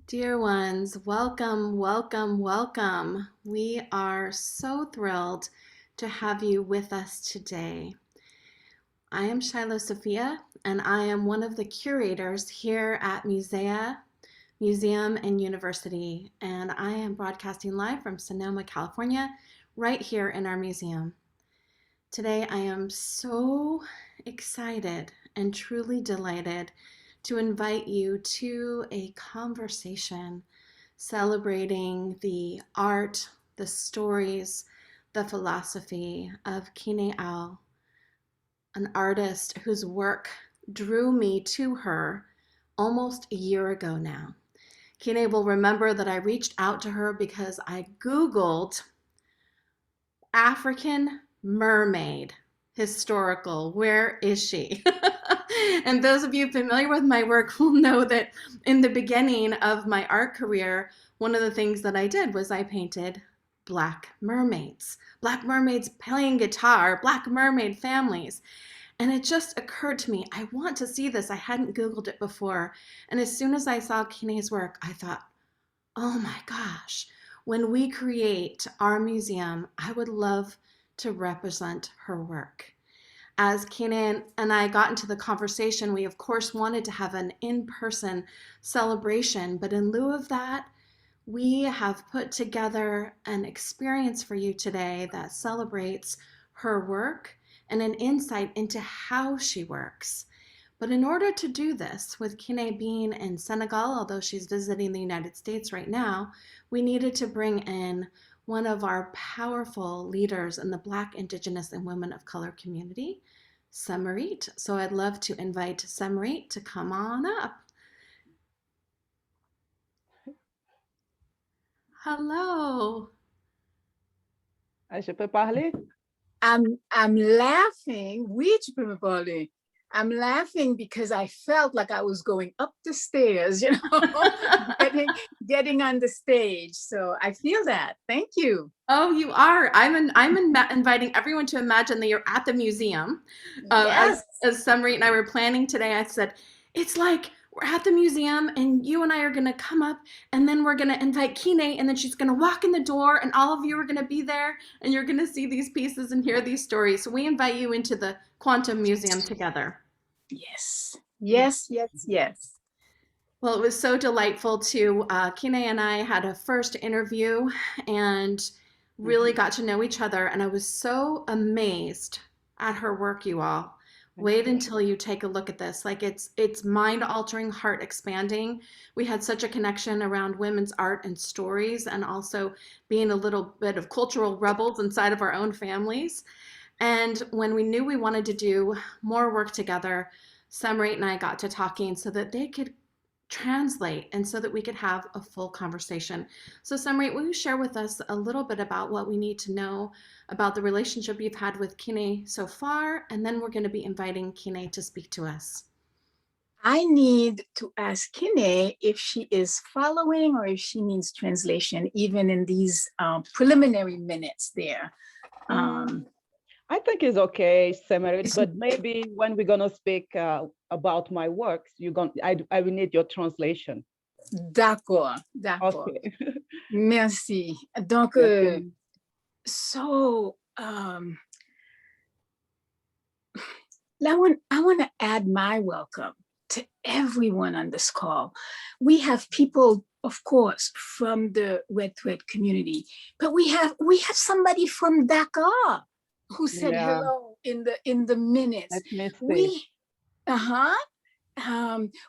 Dear ones, welcome, welcome, welcome. We are so thrilled to have you with us today. I am Shiloh Sophia, and I am one of the curators here at Museum and University, and I am broadcasting live from Sonoma, California, right here in our museum. Today, I am so excited and truly delighted to invite you to a conversation celebrating the art, the stories, the philosophy of Kine Ao, an artist whose work drew me to her almost a year ago now. Kine will remember that I reached out to her because I Googled African mermaid historical. Where is she? And those of you familiar with my work will know that in the beginning of my art career, one of the things that I did was I painted black mermaids playing guitar, black mermaid families. And it just occurred to me, I want to see this. I hadn't Googled it before. And as soon as I saw Kine's work, I thought, oh my gosh, when we create our museum, I would love to represent her work. As Kenan and I got into the conversation, we of course wanted to have an in person celebration, but in lieu of that, we have put together an experience for you today that celebrates her work and an insight into how she works. But in order to do this, with Kine being in Senegal, although she's visiting the United States right now, we needed to bring in one of our powerful leaders in the Black, Indigenous, and women of color community, Samarit. So I'd love to invite Samarit to come on up. Hello. Je peux parler? I'm laughing. Which Primapoli? I'm laughing because I felt like I was going up the stairs, getting on the stage. So I feel that. Thank you. Oh, you are. Inviting everyone to imagine that you're at the museum. Yes. As Sumrit and I were planning today, I said, it's like we're at the museum and you and I are going to come up and then we're going to invite Kine and then she's going to walk in the door and all of you are going to be there and you're going to see these pieces and hear these stories. So we invite you into the Quantum Museum together. Yes. Yes, yes, yes. Well, it was so delightful to, Kine and I had a first interview and really got to know each other. And I was so amazed at her work, you all. Wait until you take a look at this. Like it's mind-altering, heart-expanding. We had such a connection around women's art and stories and also being a little bit of cultural rebels inside of our own families. And when we knew we wanted to do more work together, Sumrate and I got to talking so that they could translate and so that we could have a full conversation. So Sumrate, will you share with us a little bit about what we need to know about the relationship you've had with Kine so far? And then we're going to be inviting Kine to speak to us. I need to ask Kine if she is following or if she needs translation, even in these preliminary minutes there. I think it's okay, Samarit, but maybe when we're gonna speak about my works, I will need your translation. D'accord, d'accord. Okay. Merci. Donc, so I want to add my welcome to everyone on this call. We have people, of course, from the Red Thread community, but we have somebody from Dakar who said hello in the minutes.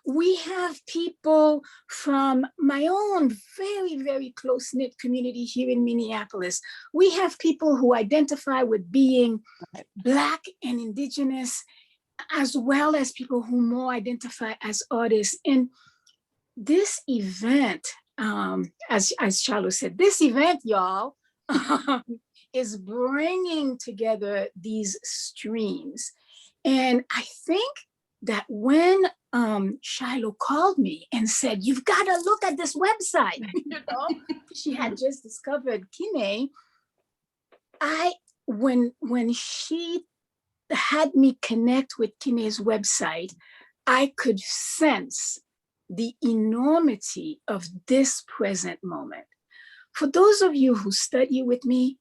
We have people from my own very, very close-knit community here in Minneapolis. We have people who identify with being Black and Indigenous, as well as people who more identify as artists. And this event, as Charlo said, this event, y'all, is bringing together these streams. And I think that when Shiloh called me and said, you've got to look at this website, she had just discovered Kine. When she had me connect with Kine's website, I could sense the enormity of this present moment. For those of you who study with me,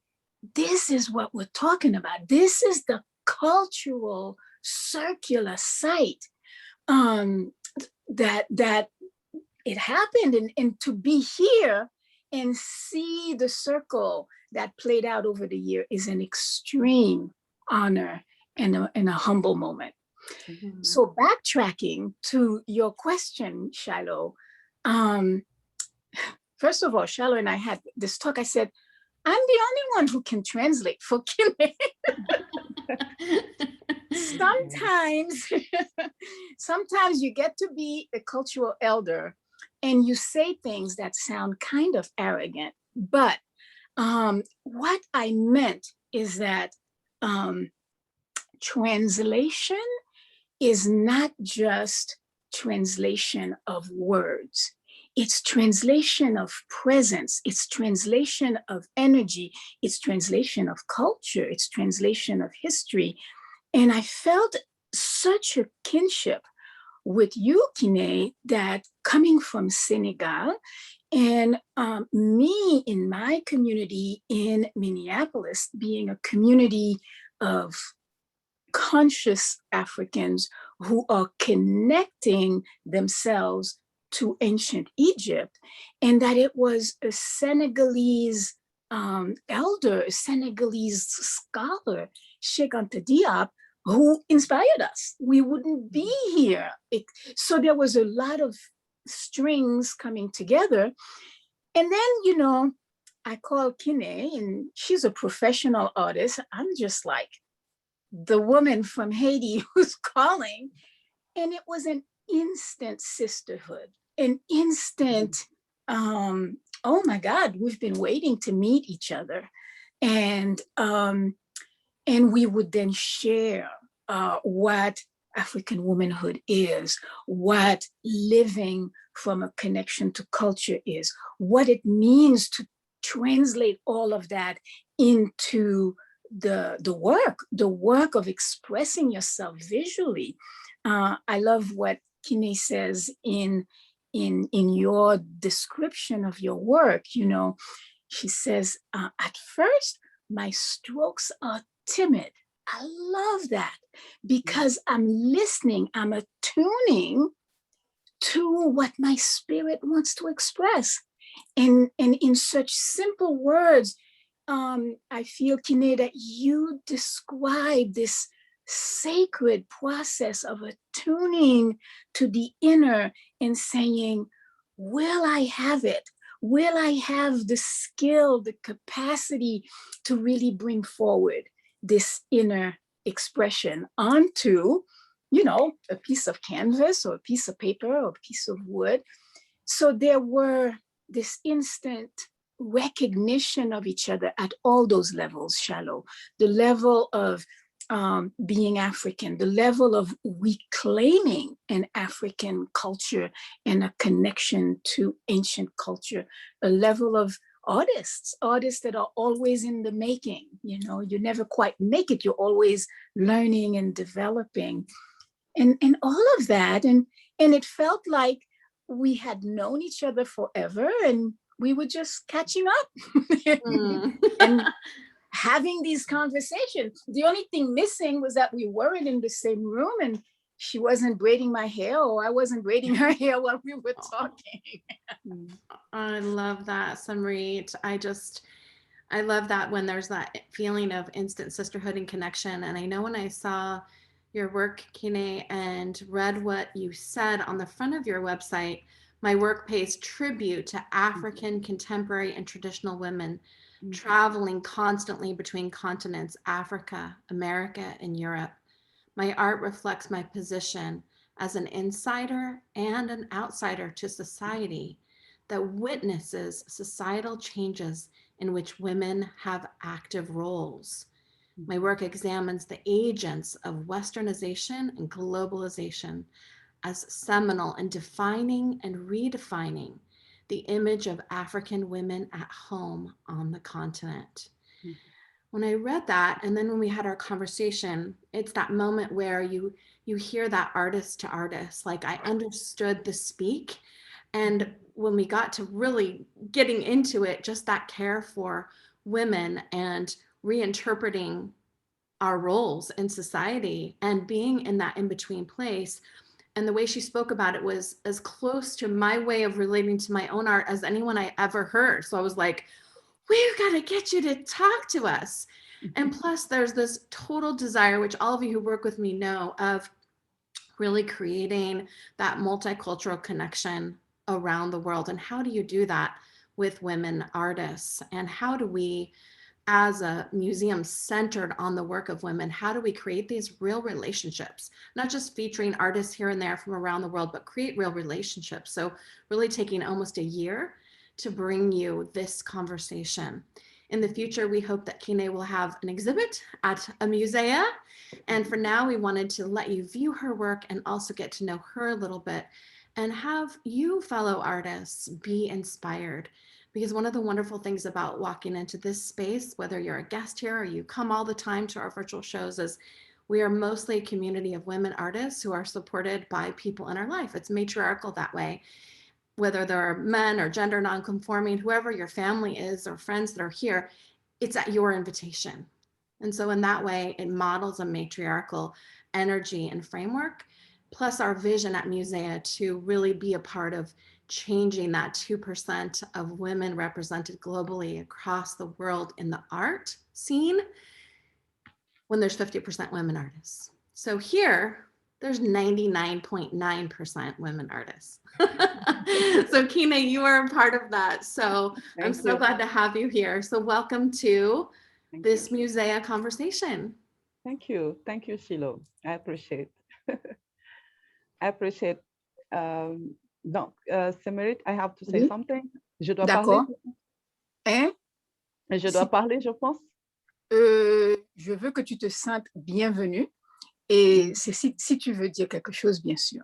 this is what we're talking about. This is the cultural circular site that it happened, and to be here and see the circle that played out over the year is an extreme honor and a humble moment. Mhm. So backtracking to your question, Shiloh, first of all, Shiloh and I had this talk. I said, I'm the only one who can translate for Kine. Sometimes, sometimes you get to be a cultural elder and you say things that sound kind of arrogant. But what I meant is that translation is not just translation of words. It's translation of presence. It's translation of energy. It's translation of culture. It's translation of history. And I felt such a kinship with you, Kine, that coming from Senegal and me in my community in Minneapolis, being a community of conscious Africans who are connecting themselves to ancient Egypt, and that it was a Senegalese elder, a Senegalese scholar, Cheikh Anta Diop, who inspired us. We wouldn't be here. So there was a lot of strings coming together. And then, I call Kine, and she's a professional artist. I'm just like the woman from Haiti who's calling. And it was an instant sisterhood, an instant, oh my God, we've been waiting to meet each other. And we would then share what African womanhood is, what living from a connection to culture is, what it means to translate all of that into the work of expressing yourself visually. I love what Kine says in your description of your work. She says, at first, my strokes are timid. I love that because I'm listening, I'm attuning to what my spirit wants to express. And in such simple words, I feel, Kine, that you describe this sacred process of attuning to the inner and saying, will I have it? Will I have the skill, the capacity to really bring forward this inner expression onto, a piece of canvas or a piece of paper or a piece of wood? So there were this instant recognition of each other at all those levels, Shiloh. The level of being African, the level of reclaiming an African culture and a connection to ancient culture, a level of artists that are always in the making. You never quite make it. You're always learning and developing, and all of that. And it felt like we had known each other forever, and we were just catching up and having these conversations. The only thing missing was that we weren't in the same room, and she wasn't braiding my hair, or I wasn't braiding her hair while we were talking. I love that, Samrit. I love that when there's that feeling of instant sisterhood and connection. And I know when I saw your work, Kine, and read what you said on the front of your website, my work pays tribute to African contemporary and traditional women traveling constantly between continents, Africa, America, and Europe. My art reflects my position as an insider and an outsider to society that witnesses societal changes in which women have active roles. My work examines the agents of westernization and globalization as seminal in defining and redefining the image of African women at home on the continent. when I read that, and then when we had our conversation, it's that moment where you hear that artist to artist. Like I understood the speak, and when we got to really getting into it, just that care for women and reinterpreting our roles in society and being in that in between place. And the way she spoke about it was as close to my way of relating to my own art as anyone I ever heard. So I was like, we've got to get you to talk to us. And plus, there's this total desire, which all of you who work with me know, of really creating that multicultural connection around the world. And how do you do that with women artists? And how do we, as a museum centered on the work of women, how do we create these real relationships, not just featuring artists here and there from around the world, but create real relationships? So really taking almost a year to bring you this conversation. In the future, we hope that Kine will have an exhibit at a musea. And for now, we wanted to let you view her work and also get to know her a little bit and have you, fellow artists, be inspired. Because one of the wonderful things about walking into this space, whether you're a guest here or you come all the time to our virtual shows, is we are mostly a community of women artists who are supported by people in our life. It's matriarchal that way. Whether they're men or gender nonconforming, whoever your family is or friends that are here, it's at your invitation. And so in that way, it models a matriarchal energy and framework, plus our vision at Musea to really be a part of changing that 2% of women represented globally across the world in the art scene when there's 50% women artists. So here, there's 99.9% women artists. So Kine, you are a part of that. So I'm so glad to have you here. So welcome to this Musea conversation. Thank you. Thank you, Shiloh. I appreciate. I appreciate. Donc, Semerith, I have to say something. Je dois parler. Hein? Je dois parler, je pense. Je veux que tu te sentes bienvenue. Et c'est si tu veux dire quelque chose, bien sûr.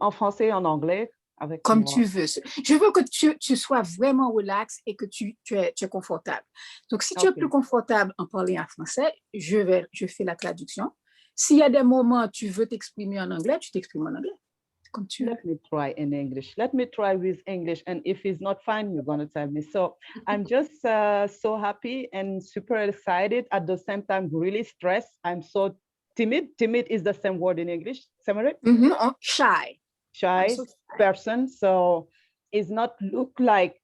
En français, en anglais, avec comme moi. tu veux. Je veux que tu sois vraiment relax et que tu es confortable. Donc, si tu es plus confortable en parler en français, je fais la traduction. S'il y a des moments où tu veux t'exprimer en anglais, tu t'exprimes en anglais. Comme tu veux. Let me try in English. Let me try with English. And if it's not fine, you're going to tell me. So I'm just so happy and super excited. At the same time, really stressed. I'm so timid. Timid is the same word in English. Semerith? Shy. Shy person. So it's not look like,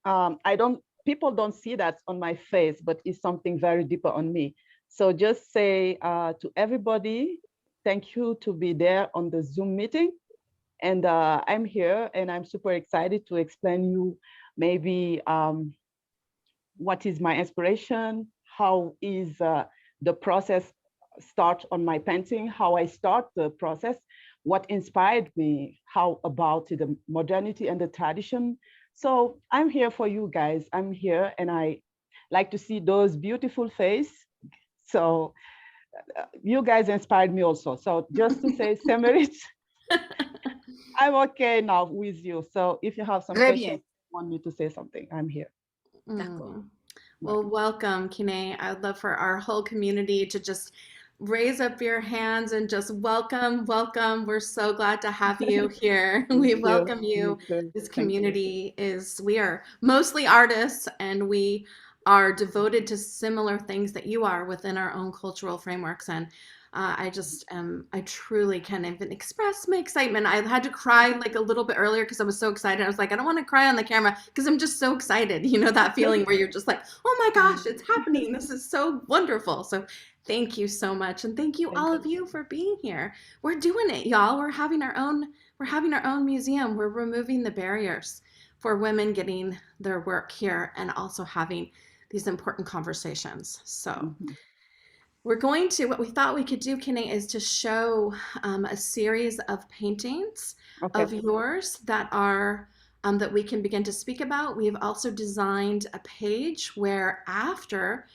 people don't see that on my face, but it's something very deeper on me. So just say to everybody, thank you to be there on the Zoom meeting. And I'm here and I'm super excited to explain you maybe what is my inspiration, how is the process start on my painting, how I start the process, what inspired me, how about the modernity and the tradition. So I'm here for you guys. I'm here and I like to see those beautiful faces. So you guys inspired me also. So just to say, Semerith, I'm okay now with you. So if you have some questions, want me to say something, I'm here. Well, welcome, Kine. I would love for our whole community to just raise up your hands and just welcome. We're so glad to have you here. We welcome you. This community we are mostly artists and we are devoted to similar things that you are within our own cultural frameworks. And I truly can't even express my excitement. I had to cry like a little bit earlier because I was so excited. I was like, I don't want to cry on the camera because I'm just so excited. You know, that feeling where you're just like, oh my gosh, it's happening. This is so wonderful. So thank you so much. And thank you all of you for being here. We're doing it, y'all. We're having our own museum. We're removing the barriers for women getting their work here and also having these important conversations. So we're going to, what we thought we could do, Kine, is to show a series of paintings of yours that are, that we can begin to speak about. We've also designed a page where after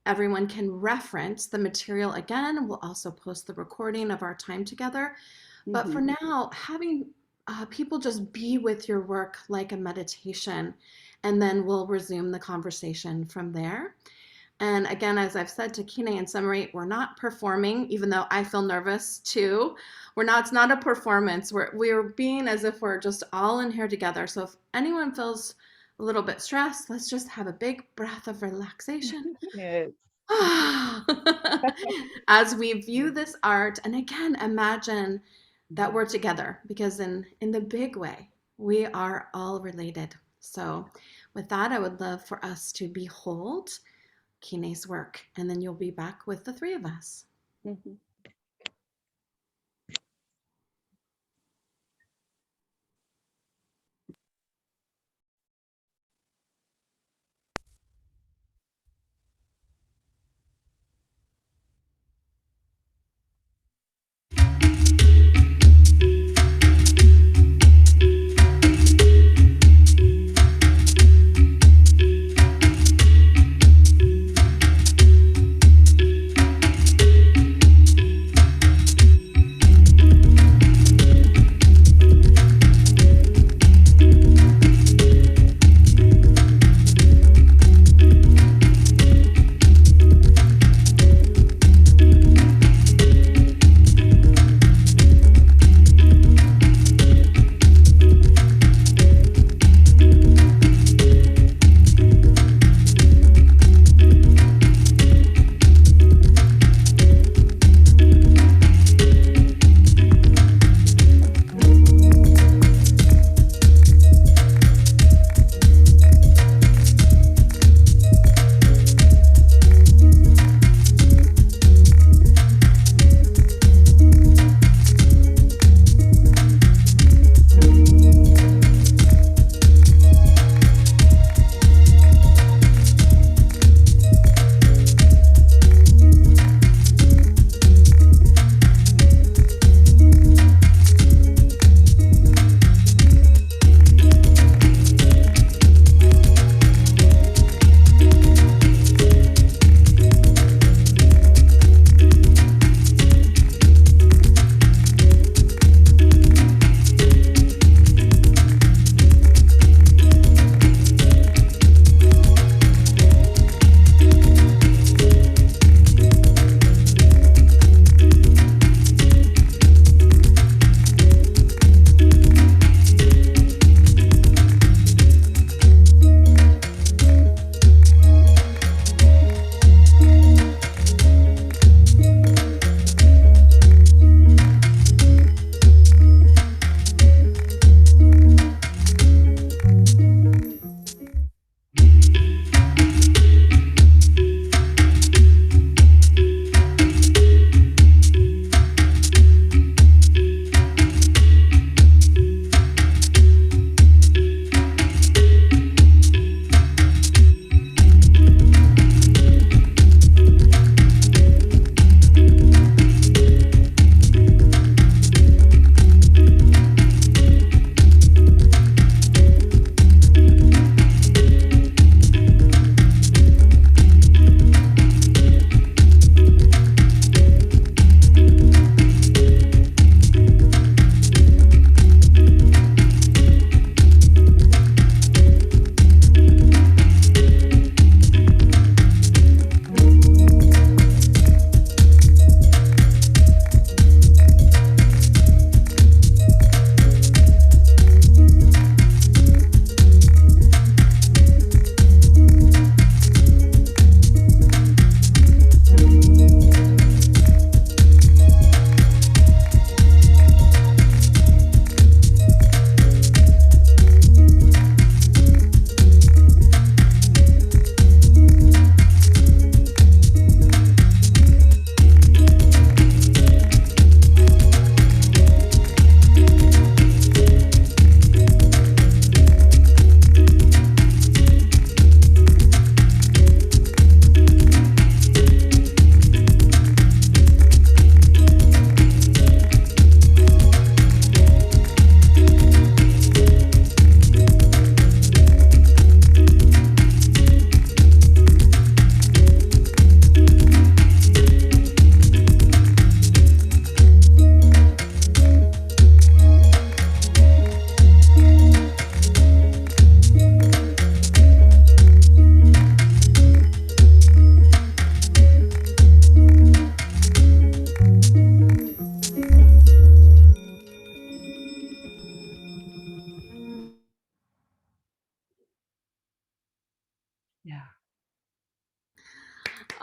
everyone can reference the material again. We'll also post the recording of our time together. But for now, having people just be with your work like a meditation, and then we'll resume the conversation from there. And again, as I've said to Kine, in summary, we're not performing, even though I feel nervous too. It's not a performance. We're being as if we're just all in here together. So if anyone feels a little bit stressed, let's just have a big breath of relaxation. Yes. As we view this art, and again, imagine that we're together, because in the big way, we are all related. So with that, I would love for us to behold Kine's work, and then you'll be back with the three of us. Mhm.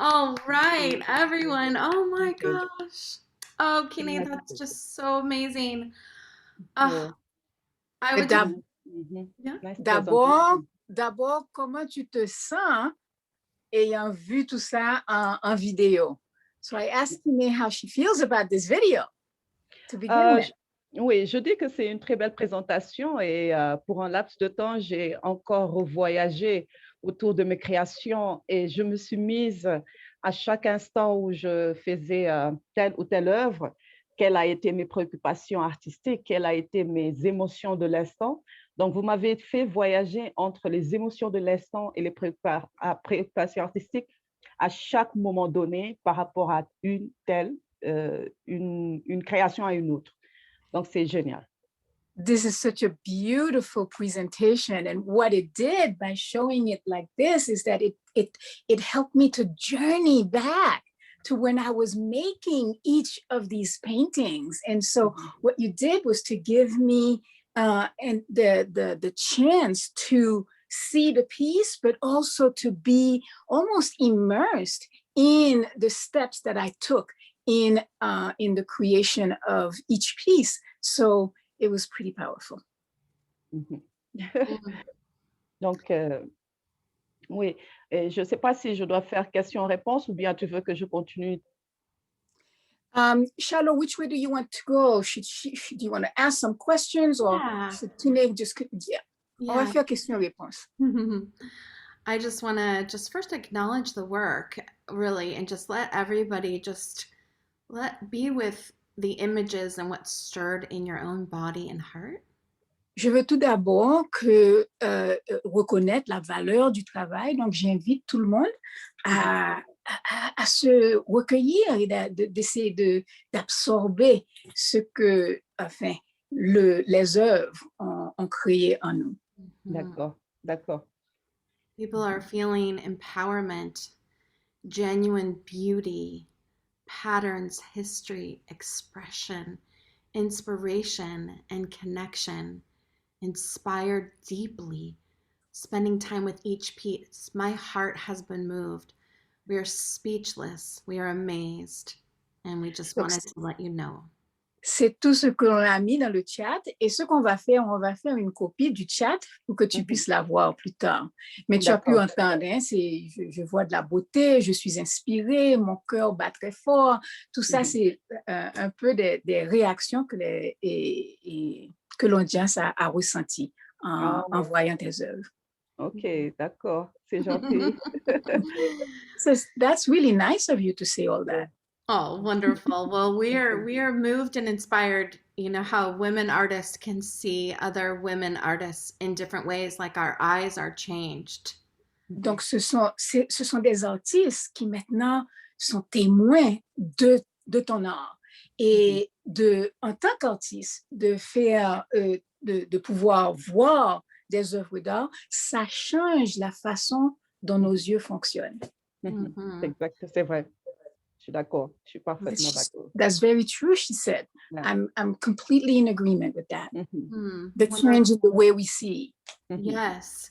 All right, everyone. Oh my Okay. gosh. Oh, Kine, Merci that's beaucoup. just so amazing. Well, I Et would just, mhm. yeah. Nice D'abord, presentation. d'abord, comment tu te sens ayant vu tout ça en vidéo? So I asked Kine how she feels about this video to begin with. Oui, je dis que c'est une très belle présentation et pour un laps de temps, j'ai encore revoyagé autour de mes créations et je me suis mise à chaque instant où je faisais telle ou telle œuvre, quelles a été mes préoccupations artistiques, quelles a été mes émotions de l'instant. Donc, vous m'avez fait voyager entre les émotions de l'instant et les préoccupations artistiques à chaque moment donné par rapport à une création à une autre. Donc, c'est génial. This is such a beautiful presentation, and what it did by showing it like this is that it helped me to journey back to when I was making each of these paintings. And so what you did was to give me and the chance to see the piece, but also to be almost immersed in the steps that I took in the creation of each piece. So it was pretty powerful. Mhm. Mm. Donc, oui, et je ne sais pas si je dois faire question-réponse ou bien tu veux que je continue. Shallow, which way do you want to go? Do you want to ask some questions or Yeah. should Tine just, yeah. On va Yeah. faire question-réponse. I just want to just first acknowledge the work, really, and just let everybody just be with the images and what's stirred in your own body and heart. Je veux tout d'abord reconnaître la valeur du travail. Donc, j'invite tout le monde à se recueillir et d'essayer d'absorber ce que, enfin, les œuvres ont créé en nous. D'accord, d'accord. People are feeling empowerment, genuine beauty, patterns, history, expression, inspiration, and connection. Inspired deeply, spending time with each piece. My heart has been moved. We are speechless. We are amazed. And we just wanted to let you know. C'est tout ce que l'on a mis dans le chat. Et ce qu'on va faire, on va faire une copie du chat pour que tu puisses la voir plus tard. Mais tu as pu entendre, hein, je vois de la beauté, je suis inspirée, mon cœur bat très fort. Tout ça, c'est un peu des réactions que l'audience a ressenties en voyant tes œuvres. OK, d'accord, c'est gentil. So that's really nice of you to say all that. Oh, wonderful. Well, we are moved and inspired, you know, how women artists can see other women artists in different ways, like our eyes are changed. Donc, ce sont des artistes qui maintenant sont témoins de ton art. Et en tant qu'artiste, de pouvoir voir des œuvres d'art, ça change la façon dont nos yeux fonctionnent. Mhm. Exact, c'est vrai. Je suis d'accord. Je suis parfaitement d'accord. That's very true, she said. Yeah. I'm completely in agreement with that. Hmm. The change in the way we see. Yes.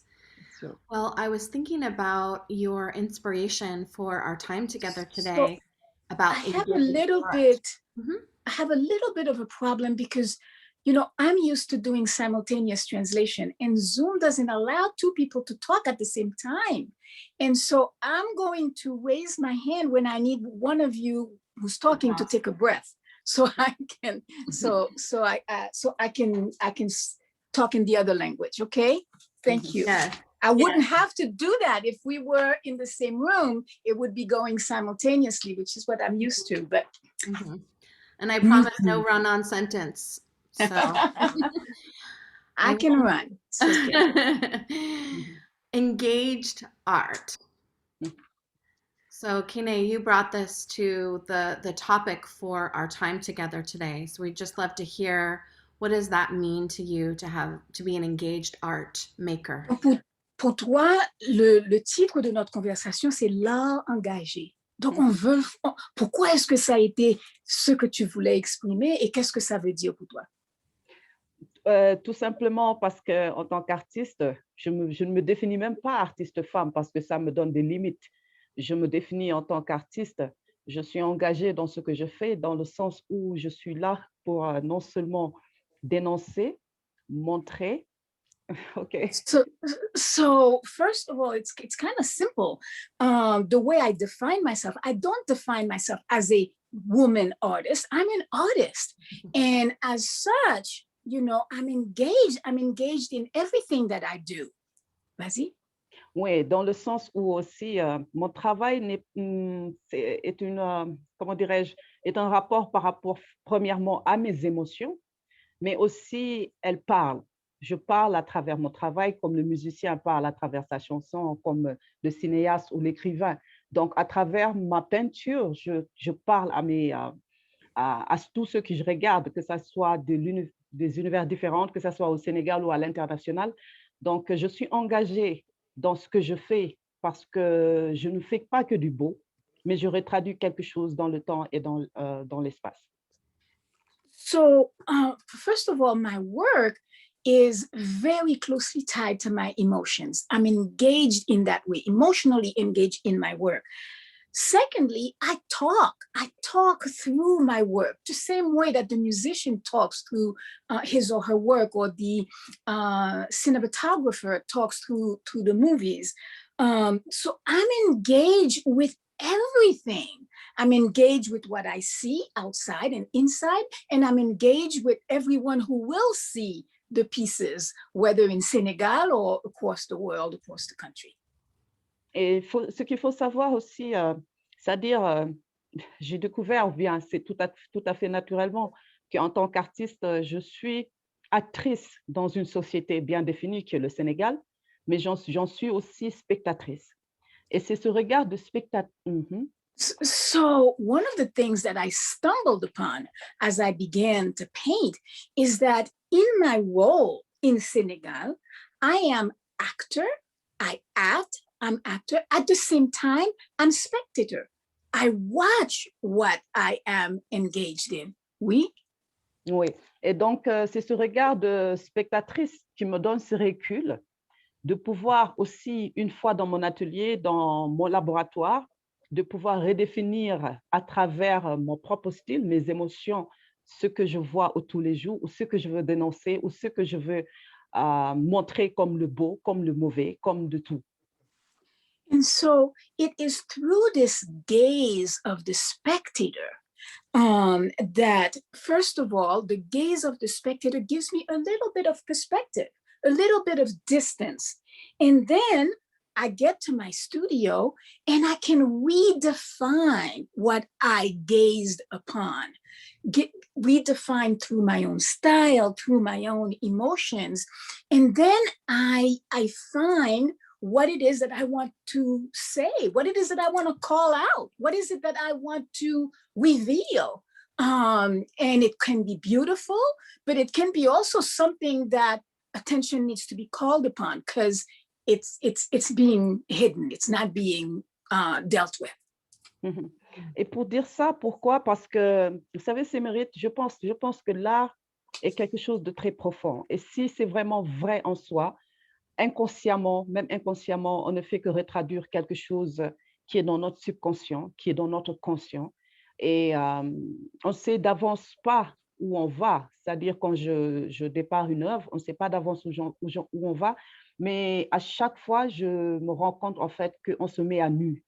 Sure. Well, I was thinking about your inspiration for our time together today. I have a little bit of a problem because, you know, I'm used to doing simultaneous translation and Zoom doesn't allow two people to talk at the same time. And so I'm going to raise my hand when I need one of you who's talking to take a breath. So I can, so I can talk in the other language. Okay. Thank you. Yeah. I wouldn't have to do that if we were in the same room. It would be going simultaneously, which is what I'm used to. But and I promise no run-on sentence. So I can run. Okay. Engaged art. So Kine, you brought this to the topic for our time together today. So we'd just love to hear, what does that mean to you to be an engaged art maker? Pour toi, le titre de notre conversation, c'est l'art engagé. Donc, pourquoi est-ce que ça a été ce que tu voulais exprimer et qu'est-ce que ça veut dire pour toi? Tout simplement parce qu'en tant qu'artiste, je ne me définis même pas artiste femme parce que ça me donne des limites. je me définis en tant qu'artiste, je suis engagée dans ce que je fais, dans le sens où je suis là pour non seulement dénoncer, montrer, OK? So, so first of all, it's kind of simple. The way I define myself, I don't define myself as a woman artist. I'm an artist, and as such, you know, I'm engaged. I'm engaged in everything that I do. Vas-y. Oui, dans le sens où aussi mon travail est une, comment dirais-je, est un rapport par rapport premièrement à mes émotions, mais aussi elle parle. Je parle à travers mon travail comme le musicien parle à travers sa chanson, comme le cinéaste ou l'écrivain. Donc, à travers ma peinture, je parle à tous ceux que je regarde, que ce soit des univers différents, que ce soit au Sénégal ou à l'international. Donc, je suis engagée dans ce que je fais parce que je ne fais pas que du beau, mais je retraduis quelque chose dans le temps et dans l'espace. So, first of all, my work is very closely tied to my emotions. I'm engaged in that way, emotionally engaged in my work. Secondly, I talk through my work the same way that the musician talks through his or her work, or the cinematographer talks through the movies. So I'm engaged with everything. I'm engaged with what I see outside and inside, and I'm engaged with everyone who will see the pieces, whether in Senegal or across the world, across the country. Et ce qu'il faut savoir aussi, c'est-à-dire, j'ai découvert, ou bien c'est tout à fait naturellement, qu'en tant qu'artiste, je suis actrice dans une société bien définie qui est le Sénégal, mais j'en suis aussi spectatrice. Et c'est ce regard de spectateur. So, one of the things that I stumbled upon as I began to paint is that in my role in Senegal, I am actor, I act, I'm actor. At the same time, I'm spectator. I watch what I am engaged in. Oui. Oui. Et donc, c'est ce regard de spectatrice qui me donne ce recul de pouvoir aussi, une fois dans mon atelier, dans mon laboratoire, de pouvoir redéfinir à travers mon propre style, mes émotions, ce que je vois au tous les jours, ou ce que je veux dénoncer, ou ce que je veux montrer comme le beau, comme le mauvais, comme de tout. And so it is through this gaze of the spectator that, first of all, the gaze of the spectator gives me a little bit of perspective, a little bit of distance. And then I get to my studio and I can redefine what I gazed upon, redefine through my own style, through my own emotions. And then I find what it is that I want to say, what it is that I want to call out, what is it that I want to reveal. And it can be beautiful, but it can be also something that attention needs to be called upon because it's being hidden, it's not being dealt with. Mhm. Et pour dire ça, pourquoi? Parce que, vous savez, Sémérite, je pense que l'art est quelque chose de très profond. Et si c'est vraiment vrai en soi, inconsciemment, même inconsciemment, on ne fait que retraduire quelque chose qui est dans notre subconscient, qui est dans notre conscient. Et on ne sait d'avance pas où on va. C'est-à-dire quand je dépare une œuvre, on ne sait pas d'avance où on va. Mais à chaque fois, je me rends compte en fait qu'on se met à nu.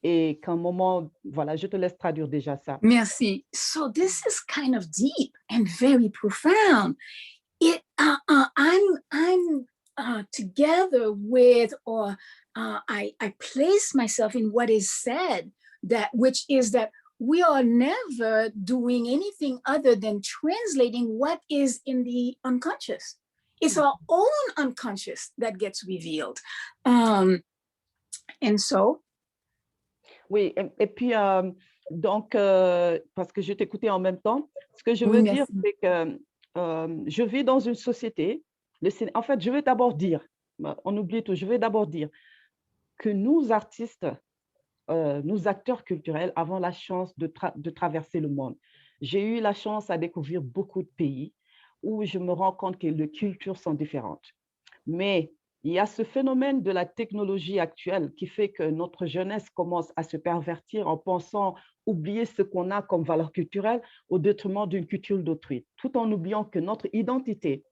Et qu'à un moment, voilà, je te laisse traduire déjà ça. Merci. So this is kind of deep and very profound. I'm together with, or I place myself in what is said, which is that we are never doing anything other than translating what is in the unconscious. It's our own unconscious that gets revealed. And so. Oui, et puis, donc, parce que je t'écoutais en même temps, ce que je veux dire, c'est que je vis dans une société, en fait, je vais d'abord dire, on oublie tout, je vais d'abord dire que nous, artistes, nous, acteurs culturels, avons la chance de traverser le monde. J'ai eu la chance à découvrir beaucoup de pays où je me rends compte que les cultures sont différentes. Mais Il y a ce phénomène de la technologie actuelle qui fait que notre jeunesse commence à se pervertir en pensant oublier ce qu'on a comme valeur culturelle au détriment d'une culture d'autrui, tout en oubliant que notre identité,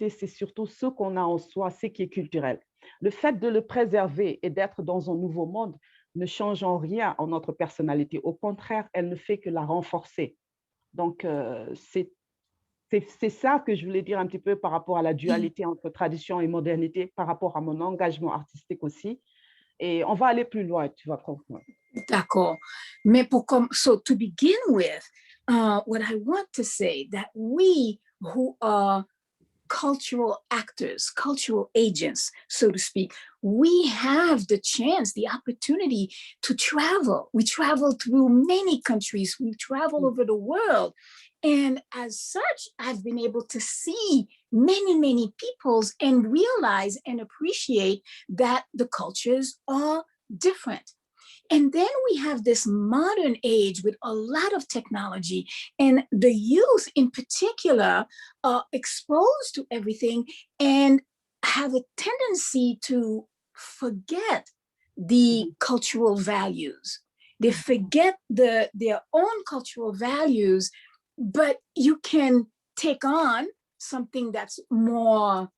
c'est surtout ce qu'on a en soi, ce qui est culturel. Le fait de le préserver et d'être dans un nouveau monde ne change en rien en notre personnalité. Au contraire, elle ne fait que la renforcer. Donc, c'est ça que je voulais dire un petit peu par rapport à la dualité entre tradition et modernité, par rapport à mon engagement artistique aussi. Et on va aller plus loin, tu vas comprendre. D'accord. Mais so to begin with, what I want to say that we who are cultural actors, cultural agents, so to speak, we have the chance, the opportunity to travel. We travel through many countries, we travel over the world. And as such, I've been able to see many, many peoples and realize and appreciate that the cultures are different. And then we have this modern age with a lot of technology, and the youth in particular are exposed to everything and have a tendency to forget the cultural values. They forget their own cultural values, but you can take on something that's um,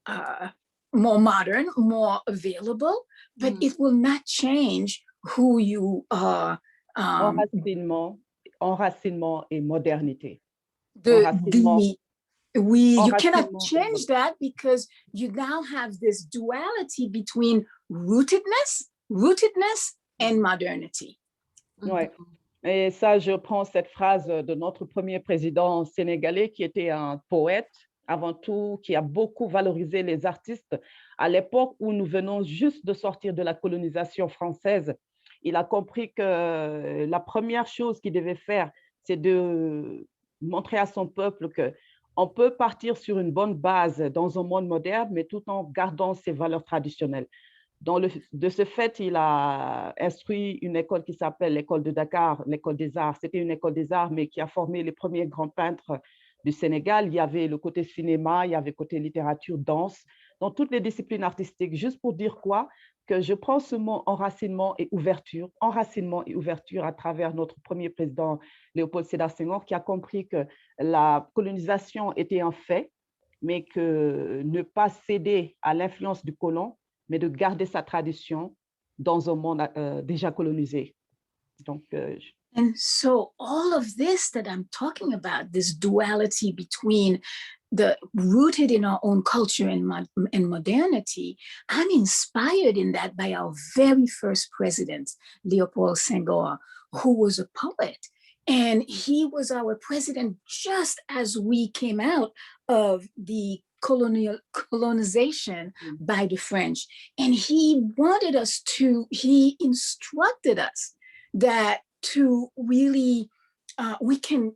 uh, more modern, more available, but it will not change who you are. Enracinement et modernité. You cannot change that because you now have this duality between rootedness and modernity. Ouais. Et ça, je prends cette phrase de notre premier président sénégalais qui était un poète avant tout, qui a beaucoup valorisé les artistes. À l'époque où nous venons juste de sortir de la colonisation française, il a compris que la première chose qu'il devait faire, c'est de montrer à son peuple qu'on peut partir sur une bonne base dans un monde moderne, mais tout en gardant ses valeurs traditionnelles. De ce fait, il a instruit une école qui s'appelle l'école de Dakar, l'école des arts. C'était une école des arts, mais qui a formé les premiers grands peintres du Sénégal. Il y avait le côté cinéma, il y avait le côté littérature, danse, dans toutes les disciplines artistiques. Juste pour dire quoi? Que je prends ce mot enracinement et ouverture à travers notre premier président Léopold Sédar Senghor, qui a compris que la colonisation était un fait, mais que ne pas céder à l'influence du colon, mais de garder sa tradition dans un monde déjà colonisé. Donc, And so all of this that I'm talking about, this duality between the rooted in our own culture and modernity, I'm inspired in that by our very first president, Leopold Senghor, who was a poet. And he was our president just as we came out of the colonization by the French. And he instructed us that to really, we can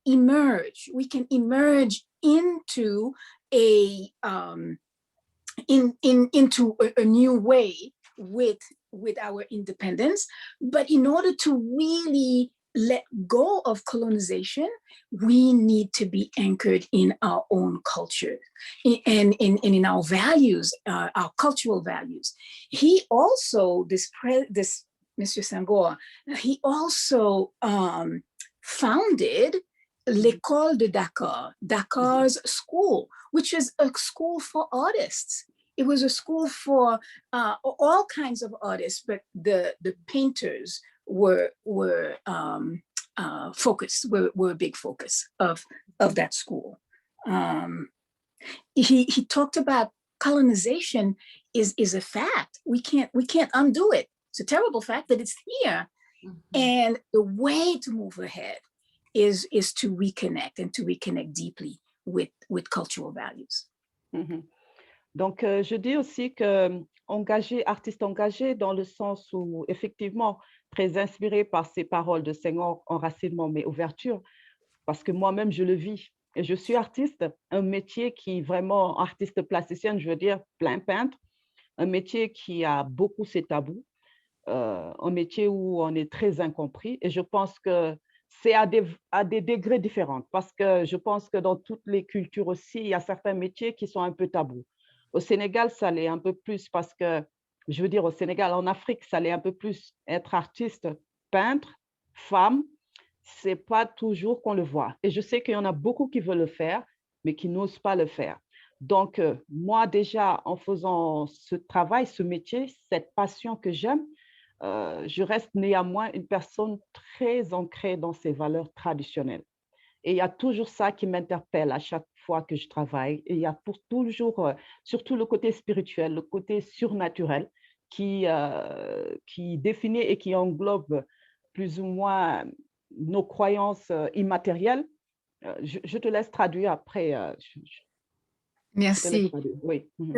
emerge into into a new way with our independence. But in order to really let go of colonization, we need to be anchored in our own culture and in our values, our cultural values. He also, this Mr. Senghor, he also founded L'École de Dakar, Dakar's school, which is a school for artists. It was a school for all kinds of artists, but the painters were a big focus of that school. He talked about colonization is a fact. We can't undo it. It's a terrible fact that it's here. And the way to move ahead is to reconnect and to reconnect deeply with cultural values. Donc, je dis aussi que artiste engagé dans le sens où, effectivement, très inspiré par ces paroles de Senghor, enracinement mais ouverture, parce que moi-même, je le vis. Et je suis artiste, un métier qui vraiment, artiste plasticienne, je veux dire, plein peintre, un métier qui a beaucoup ses tabous, un métier où on est très incompris. Et je pense que c'est à des degrés différents parce que je pense que dans toutes les cultures aussi, il y a certains métiers qui sont un peu tabous. Au Sénégal, ça l'est un peu plus parce que, je veux dire, au Sénégal, en Afrique, ça l'est un peu plus. Être artiste, peintre, femme, c'est pas toujours qu'on le voit. Et je sais qu'il y en a beaucoup qui veulent le faire, mais qui n'osent pas le faire. Donc, moi, déjà, en faisant ce travail, ce métier, cette passion que j'aime, je reste néanmoins une personne très ancrée dans ses valeurs traditionnelles. Et il y a toujours ça qui m'interpelle à chaque fois que je travaille. Et il y a pour toujours, surtout le côté spirituel, le côté surnaturel qui définit et qui englobe plus ou moins nos croyances immatérielles. Je te laisse traduire après. Je te laisse Merci. traduire. Oui. Mhm.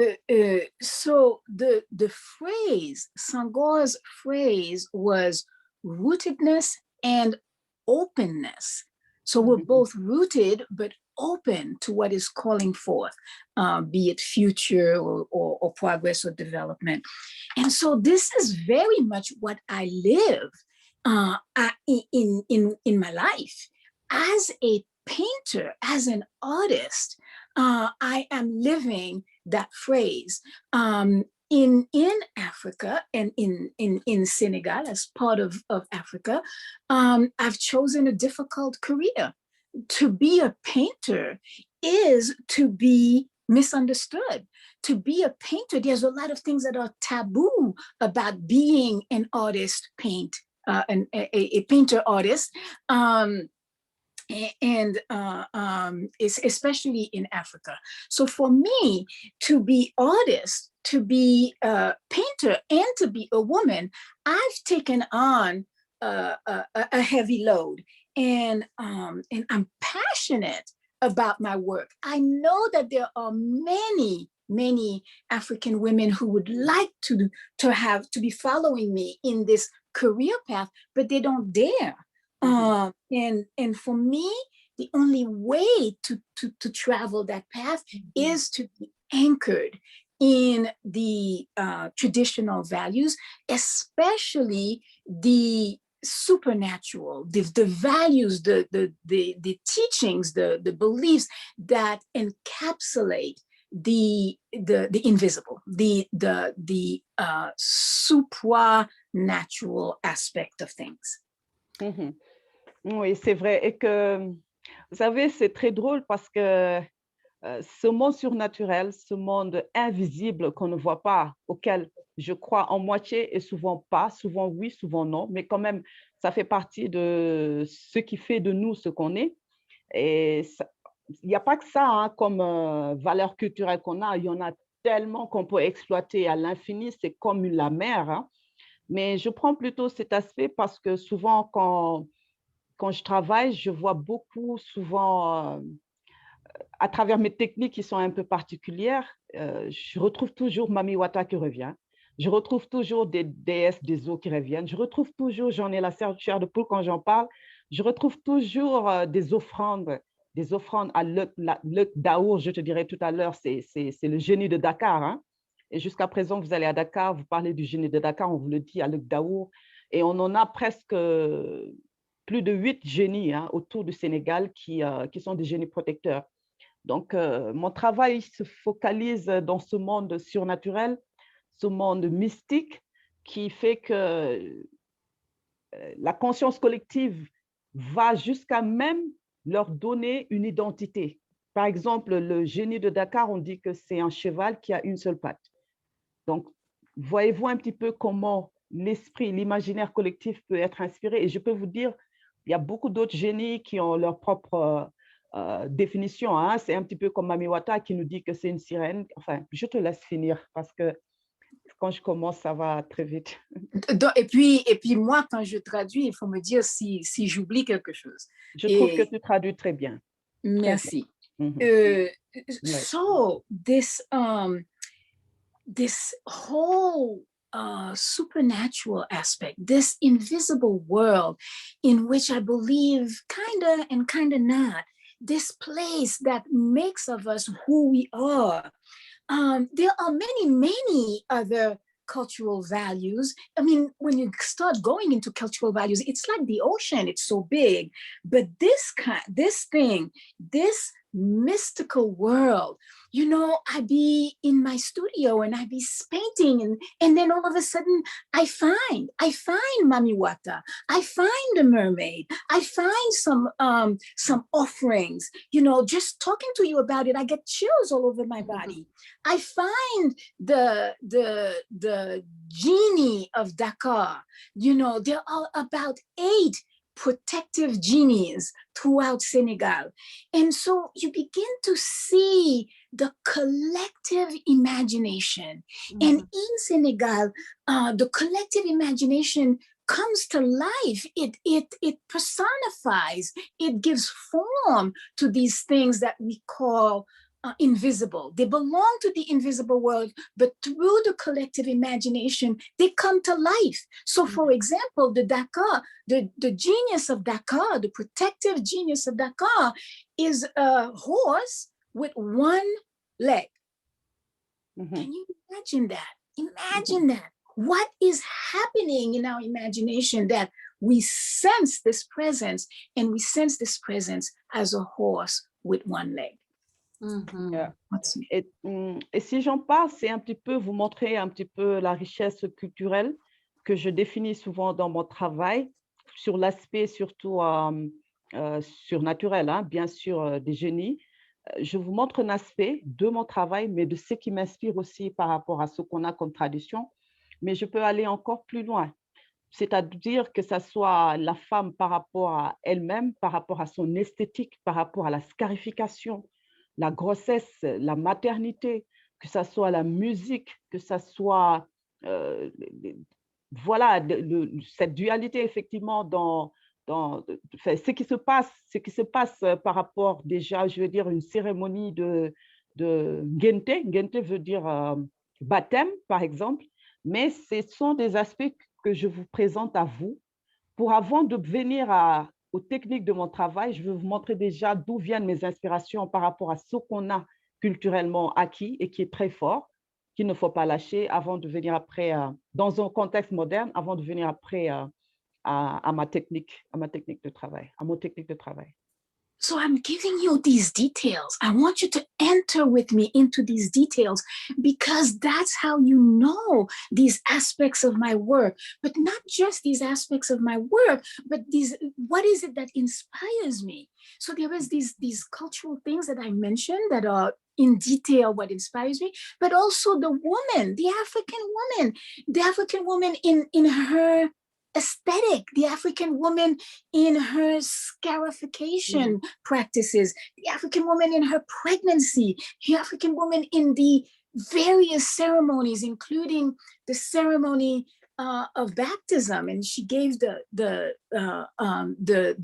So the phrase, Senghor's phrase was rootedness and openness. So we're Mhm. both rooted, but open to what is calling forth, be it future or progress or development. And so this is very much what I live in my life as a painter, as an artist. I am living that phrase. In Africa and in Senegal, as part of Africa, I've chosen a difficult career. To be a painter is to be misunderstood. To be a painter, there's a lot of things that are taboo about being an artist, a painter artist. And it's especially in Africa. So for me, to be artist, to be a painter, and to be a woman, I've taken on a heavy load, and I'm passionate about my work. I know that there are many African women who would like to be following me in this career path, but they don't dare. And for me, the only way to travel that path is to be anchored in the traditional values, especially the supernatural, the values, the teachings, the beliefs that encapsulate the invisible, the supranatural aspect of things. Mhm. Oui, c'est vrai. Et que, vous savez, c'est très drôle parce que ce monde surnaturel, ce monde invisible qu'on ne voit pas, auquel je crois en moitié et souvent pas, souvent oui, souvent non, mais quand même, ça fait partie de ce qui fait de nous ce qu'on est. Et il n'y a pas que ça hein, comme valeur culturelle qu'on a, il y en a tellement qu'on peut exploiter à l'infini, c'est comme la mer. Hein. Mais je prends plutôt cet aspect parce que souvent, quand je travaille, je vois beaucoup, souvent, à travers mes techniques qui sont un peu particulières, je retrouve toujours Mami Wata qui revient. Je retrouve toujours des déesses des eaux qui reviennent. Je retrouve toujours, j'en ai la chair de poule quand j'en parle, je retrouve toujours des offrandes à l'Œuk Daour, je te dirais tout à l'heure, c'est le génie de Dakar. Hein. Et jusqu'à présent, vous allez à Dakar, vous parlez du génie de Dakar, on vous le dit à l'Œuk Daour. Et on en a presque plus de 8 génies hein, autour du Sénégal qui sont des génies protecteurs. Donc, mon travail se focalise dans ce monde surnaturel, ce monde mystique qui fait que la conscience collective va jusqu'à même leur donner une identité. Par exemple, le génie de Dakar, on dit que c'est un cheval qui a une seule patte. Donc, voyez-vous un petit peu comment l'esprit, l'imaginaire collectif peut être inspiré. Et je peux vous dire, il y a beaucoup d'autres génies qui ont leur propre définition. Hein. C'est un petit peu comme Mami Wata qui nous dit que c'est une sirène. Enfin, je te laisse finir parce que quand je commence, ça va très vite. Et puis moi, quand je traduis, il faut me dire si j'oublie quelque chose. Je trouve que tu traduis très bien. Merci. Très bien. So this whole supernatural aspect, this invisible world in which I believe kinda and kinda not, this place that makes of us who we are. There are many other cultural values. I mean, when you start going into cultural values, it's like the ocean, it's so big. But this mystical world, you know, I be in my studio and I be painting, and then all of a sudden I find Mami Wata, I find a mermaid, I find some offerings, you know, just talking to you about it, I get chills all over my body. I find the genie of Dakar, you know, there are about 8 protective genies throughout Senegal. And so you begin to see the collective imagination. And in Senegal, the collective imagination comes to life. It personifies, it gives form to these things that we call invisible. They belong to the invisible world, but through the collective imagination, they come to life. So for example, the Dakar, the genius of Dakar, the protective genius of Dakar is a horse with one leg. Can you imagine that? Imagine that. What is happening in our imagination that we sense this presence, and we sense this presence as a horse with one leg? Yeah. Et si j'en parle, c'est un petit peu vous montrer un petit peu la richesse culturelle que je définis souvent dans mon travail, sur l'aspect surtout surnaturel, hein, bien sûr, des génies. Je vous montre un aspect de mon travail, mais de ce qui m'inspire aussi par rapport à ce qu'on a comme tradition. Mais je peux aller encore plus loin. C'est-à-dire que ça soit la femme par rapport à elle-même, par rapport à son esthétique, par rapport à la scarification, la grossesse, la maternité, que ça soit la musique, que ça soit voilà, cette dualité effectivement dans ce qui se passe par rapport déjà, je veux dire, une cérémonie de Gente. Gente veut dire baptême, par exemple, mais ce sont des aspects que je vous présente à vous pour, avant de venir aux techniques de mon travail, je vais vous montrer déjà d'où viennent mes inspirations par rapport à ce qu'on a culturellement acquis et qui est très fort, qu'il ne faut pas lâcher avant de venir après, dans un contexte moderne, avant de venir après à ma technique de travail, à mon technique de travail. So I'm giving you these details. I want you to enter with me into these details, because that's how you know these aspects of my work, but not just these aspects of my work, but what is it that inspires me? So there is these cultural things that I mentioned that are in detail what inspires me, but also the woman, the African woman in her aesthetic, the African woman in her scarification practices, the African woman in her pregnancy, the African woman in the various ceremonies, including the ceremony of baptism, and she gave the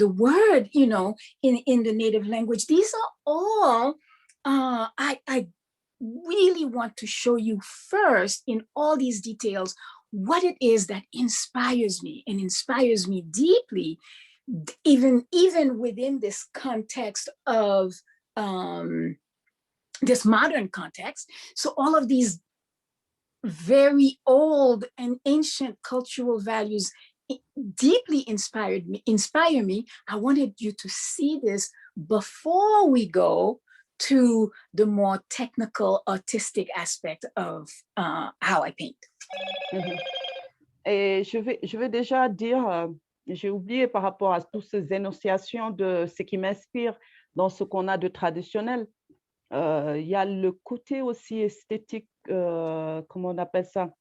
word, you know, in the native language. These are all I really want to show you first in all these details what it is that inspires me, and inspires me deeply, even within this context of this modern context. So all of these very old and ancient cultural values deeply inspire me. I wanted you to see this before we go to the more technical, artistic aspect of how I paint. Et je vais déjà dire, j'ai oublié par rapport à toutes ces énonciations de ce qui m'inspire dans ce qu'on a de traditionnel. Il y a le côté aussi esthétique, comment on appelle ça,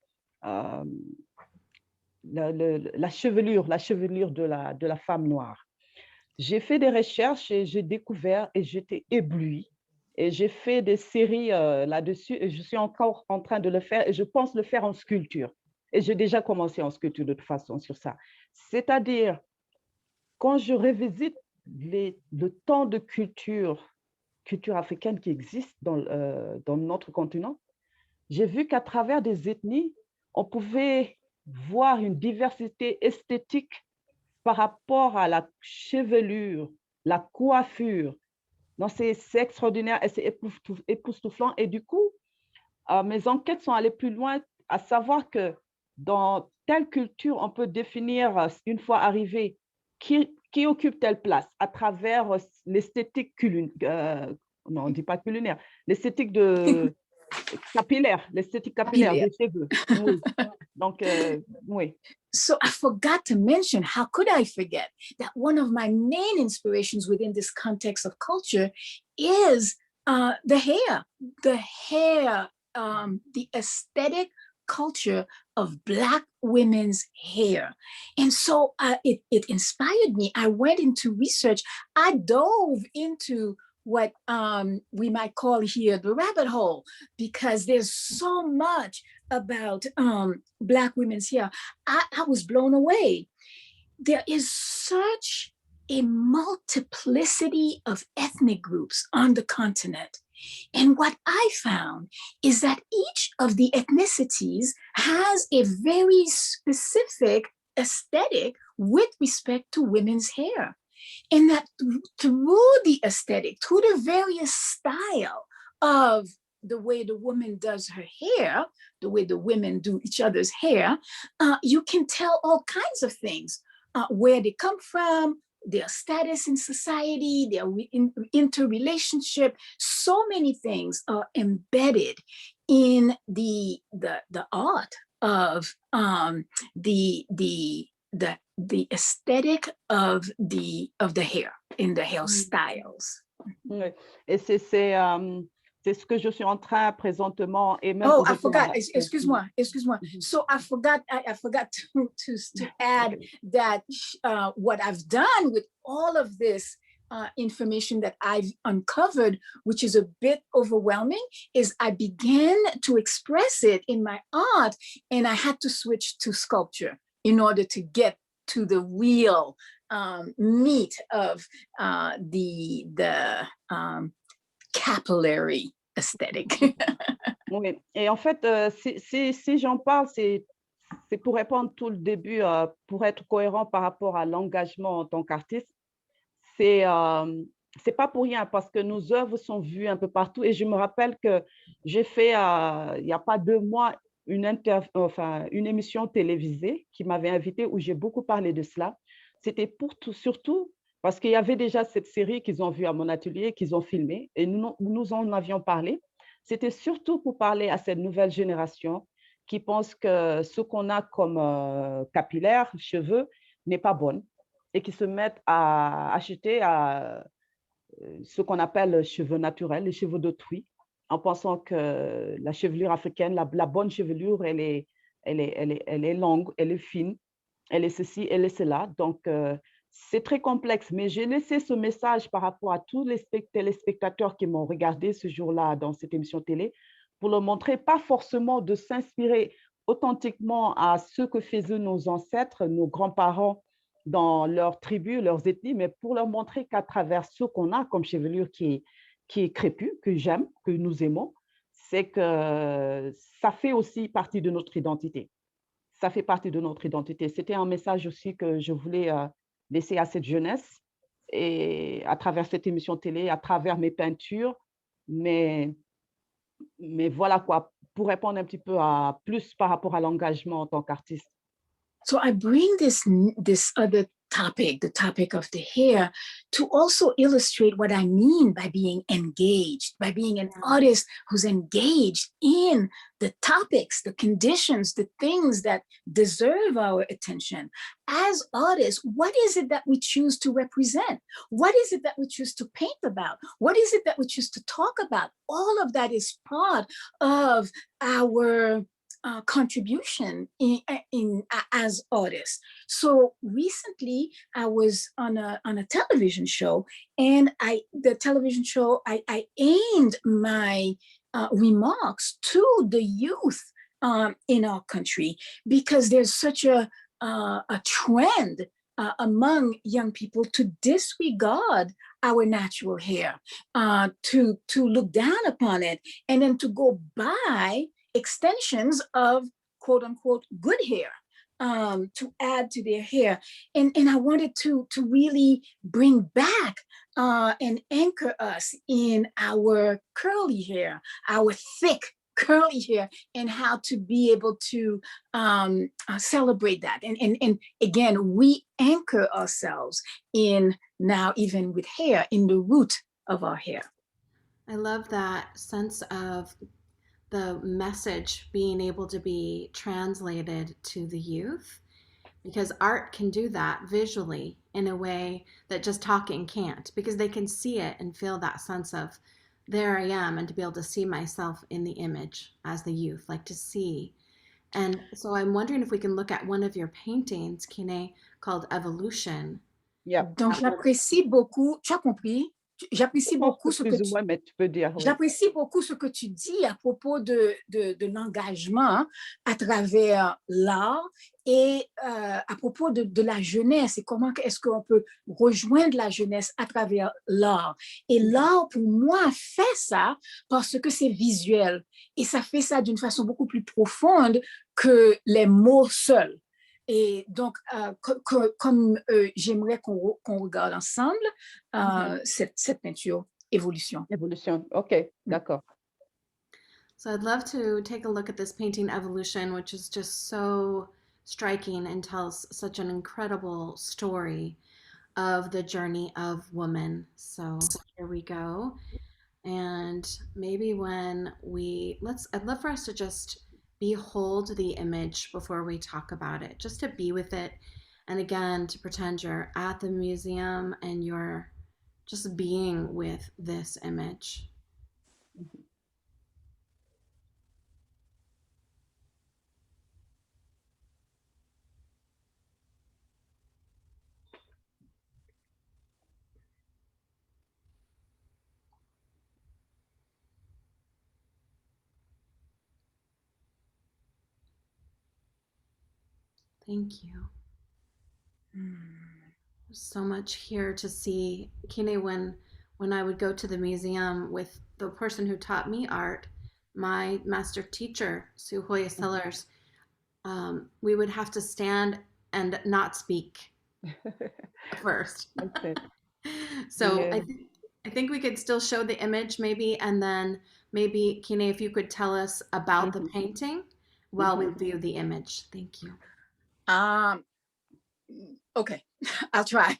la chevelure de la femme noire. J'ai fait des recherches et j'ai découvert et j'étais éblouie. Et j'ai fait des séries là-dessus et je suis encore en train de le faire et je pense le faire en sculpture. Et j'ai déjà commencé en sculpture de toute façon sur ça. C'est-à-dire, quand je revisite le temps de culture africaine qui existe dans notre continent, j'ai vu qu'à travers des ethnies, on pouvait voir une diversité esthétique par rapport à la chevelure, la coiffure. Donc, c'est extraordinaire et c'est époustouflant. Et du coup, mes enquêtes sont allées plus loin à savoir que dans telle culture, on peut définir, une fois arrivé, qui occupe telle place à travers l'esthétique culinaire, non, on ne dit pas culinaire, l'esthétique l'esthétique capillaire Capillaire. des cheveux. Oui. Donc, oui. So I forgot to mention, how could I forget that one of my main inspirations within this context of culture is the hair, the aesthetic culture of Black women's hair. And so it inspired me. I went into research. I dove into what we might call here the rabbit hole, because there's so much about Black women's hair. I was blown away. There is such a multiplicity of ethnic groups on the continent. And what I found is that each of the ethnicities has a very specific aesthetic with respect to women's hair. And that through the aesthetic, through the various style of the way the woman does her hair, the way the women do each other's hair, you can tell all kinds of things, where they come from, their status in society, their interrelationship. So many things are embedded in the art of the aesthetic of the hair, in the hairstyles. Oui. Et c'est ce que je suis en train présentement et même Oh, pour I forgot. répondre Excuse-moi. So I forgot to add that what I've done with all of this information that I've uncovered, which is a bit overwhelming, is I began to express it in my art, and I had to switch to sculpture in order to get to the real meat of the capillary aesthetic. Oui, et en fait, si j'en parle, c'est pour répondre tout le début, pour être cohérent par rapport à l'engagement en tant qu'artiste. C'est pas pour rien parce que nos œuvres sont vues un peu partout. Et je me rappelle que j'ai fait, il n'y a pas 2 mois, une émission télévisée qui m'avait invitée où j'ai beaucoup parlé de cela. C'était surtout parce qu'il y avait déjà cette série qu'ils ont vue à mon atelier, qu'ils ont filmée, et nous en avions parlé. C'était surtout pour parler à cette nouvelle génération qui pense que ce qu'on a comme capillaire, cheveux, n'est pas bon et qui se mettent à acheter ce qu'on appelle cheveux naturels, les cheveux d'autrui, en pensant que la chevelure africaine, la bonne chevelure, elle est longue, elle est fine, elle est ceci, elle est cela. Donc, c'est très complexe, mais j'ai laissé ce message par rapport à tous les téléspectateurs qui m'ont regardé ce jour-là dans cette émission télé, pour leur montrer, pas forcément de s'inspirer authentiquement à ce que faisaient nos ancêtres, nos grands-parents dans leurs tribus, leurs ethnies, mais pour leur montrer qu'à travers ce qu'on a comme chevelure qui est crépue, que j'aime, que nous aimons, c'est que ça fait aussi partie de notre identité. Ça fait partie de notre identité. C'était un message aussi que je voulais laisser à cette jeunesse, et à travers cette émission télé, à travers mes peintures, mais voilà quoi, pour répondre un petit peu plus par rapport à l'engagement en tant qu'artiste. So I bring this other topic, the topic of the hair, to also illustrate what I mean by being engaged, by being an artist who's engaged in the topics, the conditions, the things that deserve our attention. As artists, what is it that we choose to represent? What is it that we choose to paint about? What is it that we choose to talk about? All of that is part of our contribution as artists. So recently, I was on a television show, and the television show I aimed my remarks to the youth in our country, because there's such a trend among young people to disregard our natural hair, to look down upon it, and then to go buy extensions of quote unquote good hair to add to their hair. And I wanted to really bring back and anchor us in our curly hair, our thick curly hair and how to be able to celebrate that. And again, we anchor ourselves in now, even with hair, in the root of our hair. I love that sense of the message being able to be translated to the youth, because art can do that visually in a way that just talking can't, because they can see it and feel that sense of there I am, and to be able to see myself in the image as the youth, like to see. And so I'm wondering if we can look at one of your paintings, Kine, called Evolution. Yeah. Donc, j'apprécie beaucoup, tu as compris? J'apprécie Je pense beaucoup que ce que plus ou tu, moins, mais tu peux dire, oui. j'apprécie beaucoup ce que tu dis à propos de l'engagement à travers l'art et à propos de la jeunesse et comment est-ce qu'on peut rejoindre la jeunesse à travers l'art. Et l'art, pour moi, fait ça parce que c'est visuel et ça fait ça d'une façon beaucoup plus profonde que les mots seuls. Et donc, comme j'aimerais qu'on regarde ensemble cette peinture, Évolution. Évolution, ok, d'accord. So I'd love to take a look at this painting, Evolution, which is just so striking and tells such an incredible story of the journey of woman. So here we go. And maybe when I'd love for us to just behold the image before we talk about it, just to be with it. And again, to pretend you're at the museum and you're just being with this image. Thank you. There's so much here to see. Kine, when I would go to the museum with the person who taught me art, my master teacher, Sue Hoya Sellers, we would have to stand and not speak first. Okay. So Yeah. I think we could still show the image maybe, and then maybe, Kine, if you could tell us about the painting while we view the image. Thank you. Okay, I'll try.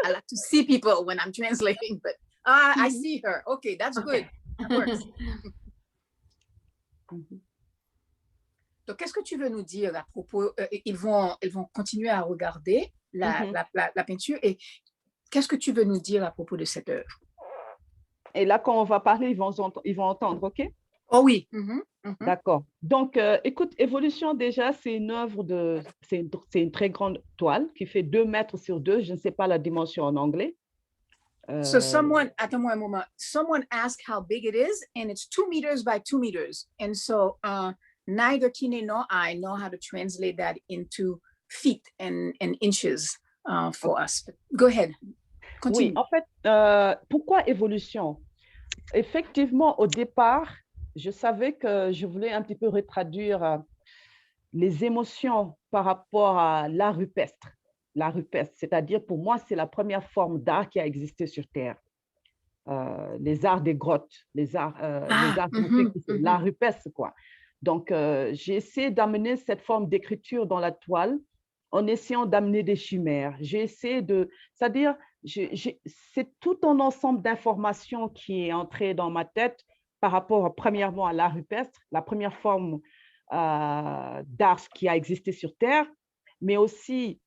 I like to see people when I'm translating, but I see her. Okay, that's good. That works. Donc, qu'est-ce que tu veux nous dire à propos? Ils vont continuer à regarder la peinture et qu'est-ce que tu veux nous dire à propos de cette œuvre? Et là, quand on va parler, ils vont entendre, OK? Oh oui. D'accord. Donc, écoute, Évolution, déjà, c'est une œuvre c'est une très grande toile qui fait 2 mètres sur 2. Je ne sais pas la dimension en anglais. So attends-moi un moment. Someone asked how big it is, and it's 2 meters by 2 meters. And so neither Kine nor I know how to translate that into feet and inches for us. Go ahead. Continue. Oui, en fait, pourquoi Évolution? Effectivement, au départ, je savais que je voulais un petit peu retraduire les émotions par rapport à l'art rupestre. L'art rupestre, c'est-à-dire pour moi, c'est la première forme d'art qui a existé sur Terre. Les arts des grottes, les arts l'art rupestre, quoi. Donc, j'ai essayé d'amener cette forme d'écriture dans la toile en essayant d'amener des chimères. J'ai essayé c'est-à-dire, c'est tout un ensemble d'informations qui est entré dans ma tête par rapport, premièrement, à l'art rupestre, la première forme d'art qui a existé sur Terre, mais aussi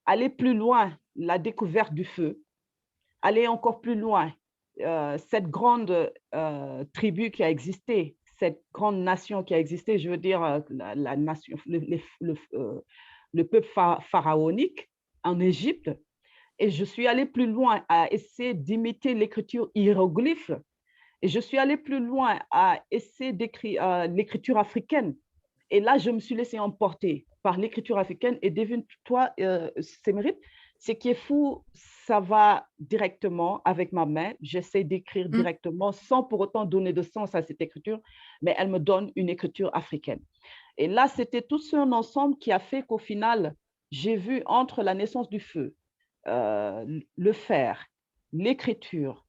aller plus loin, la découverte du feu, aller encore plus loin, cette grande tribu qui a existé, cette grande nation qui a existé, je veux dire la nation, le peuple pharaonique en Égypte. Et je suis allée plus loin à essayer d'imiter l'écriture hiéroglyphe. Et je suis allée plus loin à essayer d'écrire l'écriture africaine. Et là, je me suis laissée emporter par l'écriture africaine. Et devine-toi, Sémérite, ce qui est fou, ça va directement avec ma main. J'essaie d'écrire directement sans pour autant donner de sens à cette écriture, mais elle me donne une écriture africaine. Et là, c'était tout un ensemble qui a fait qu'au final, j'ai vu entre la naissance du feu, le fer, l'écriture,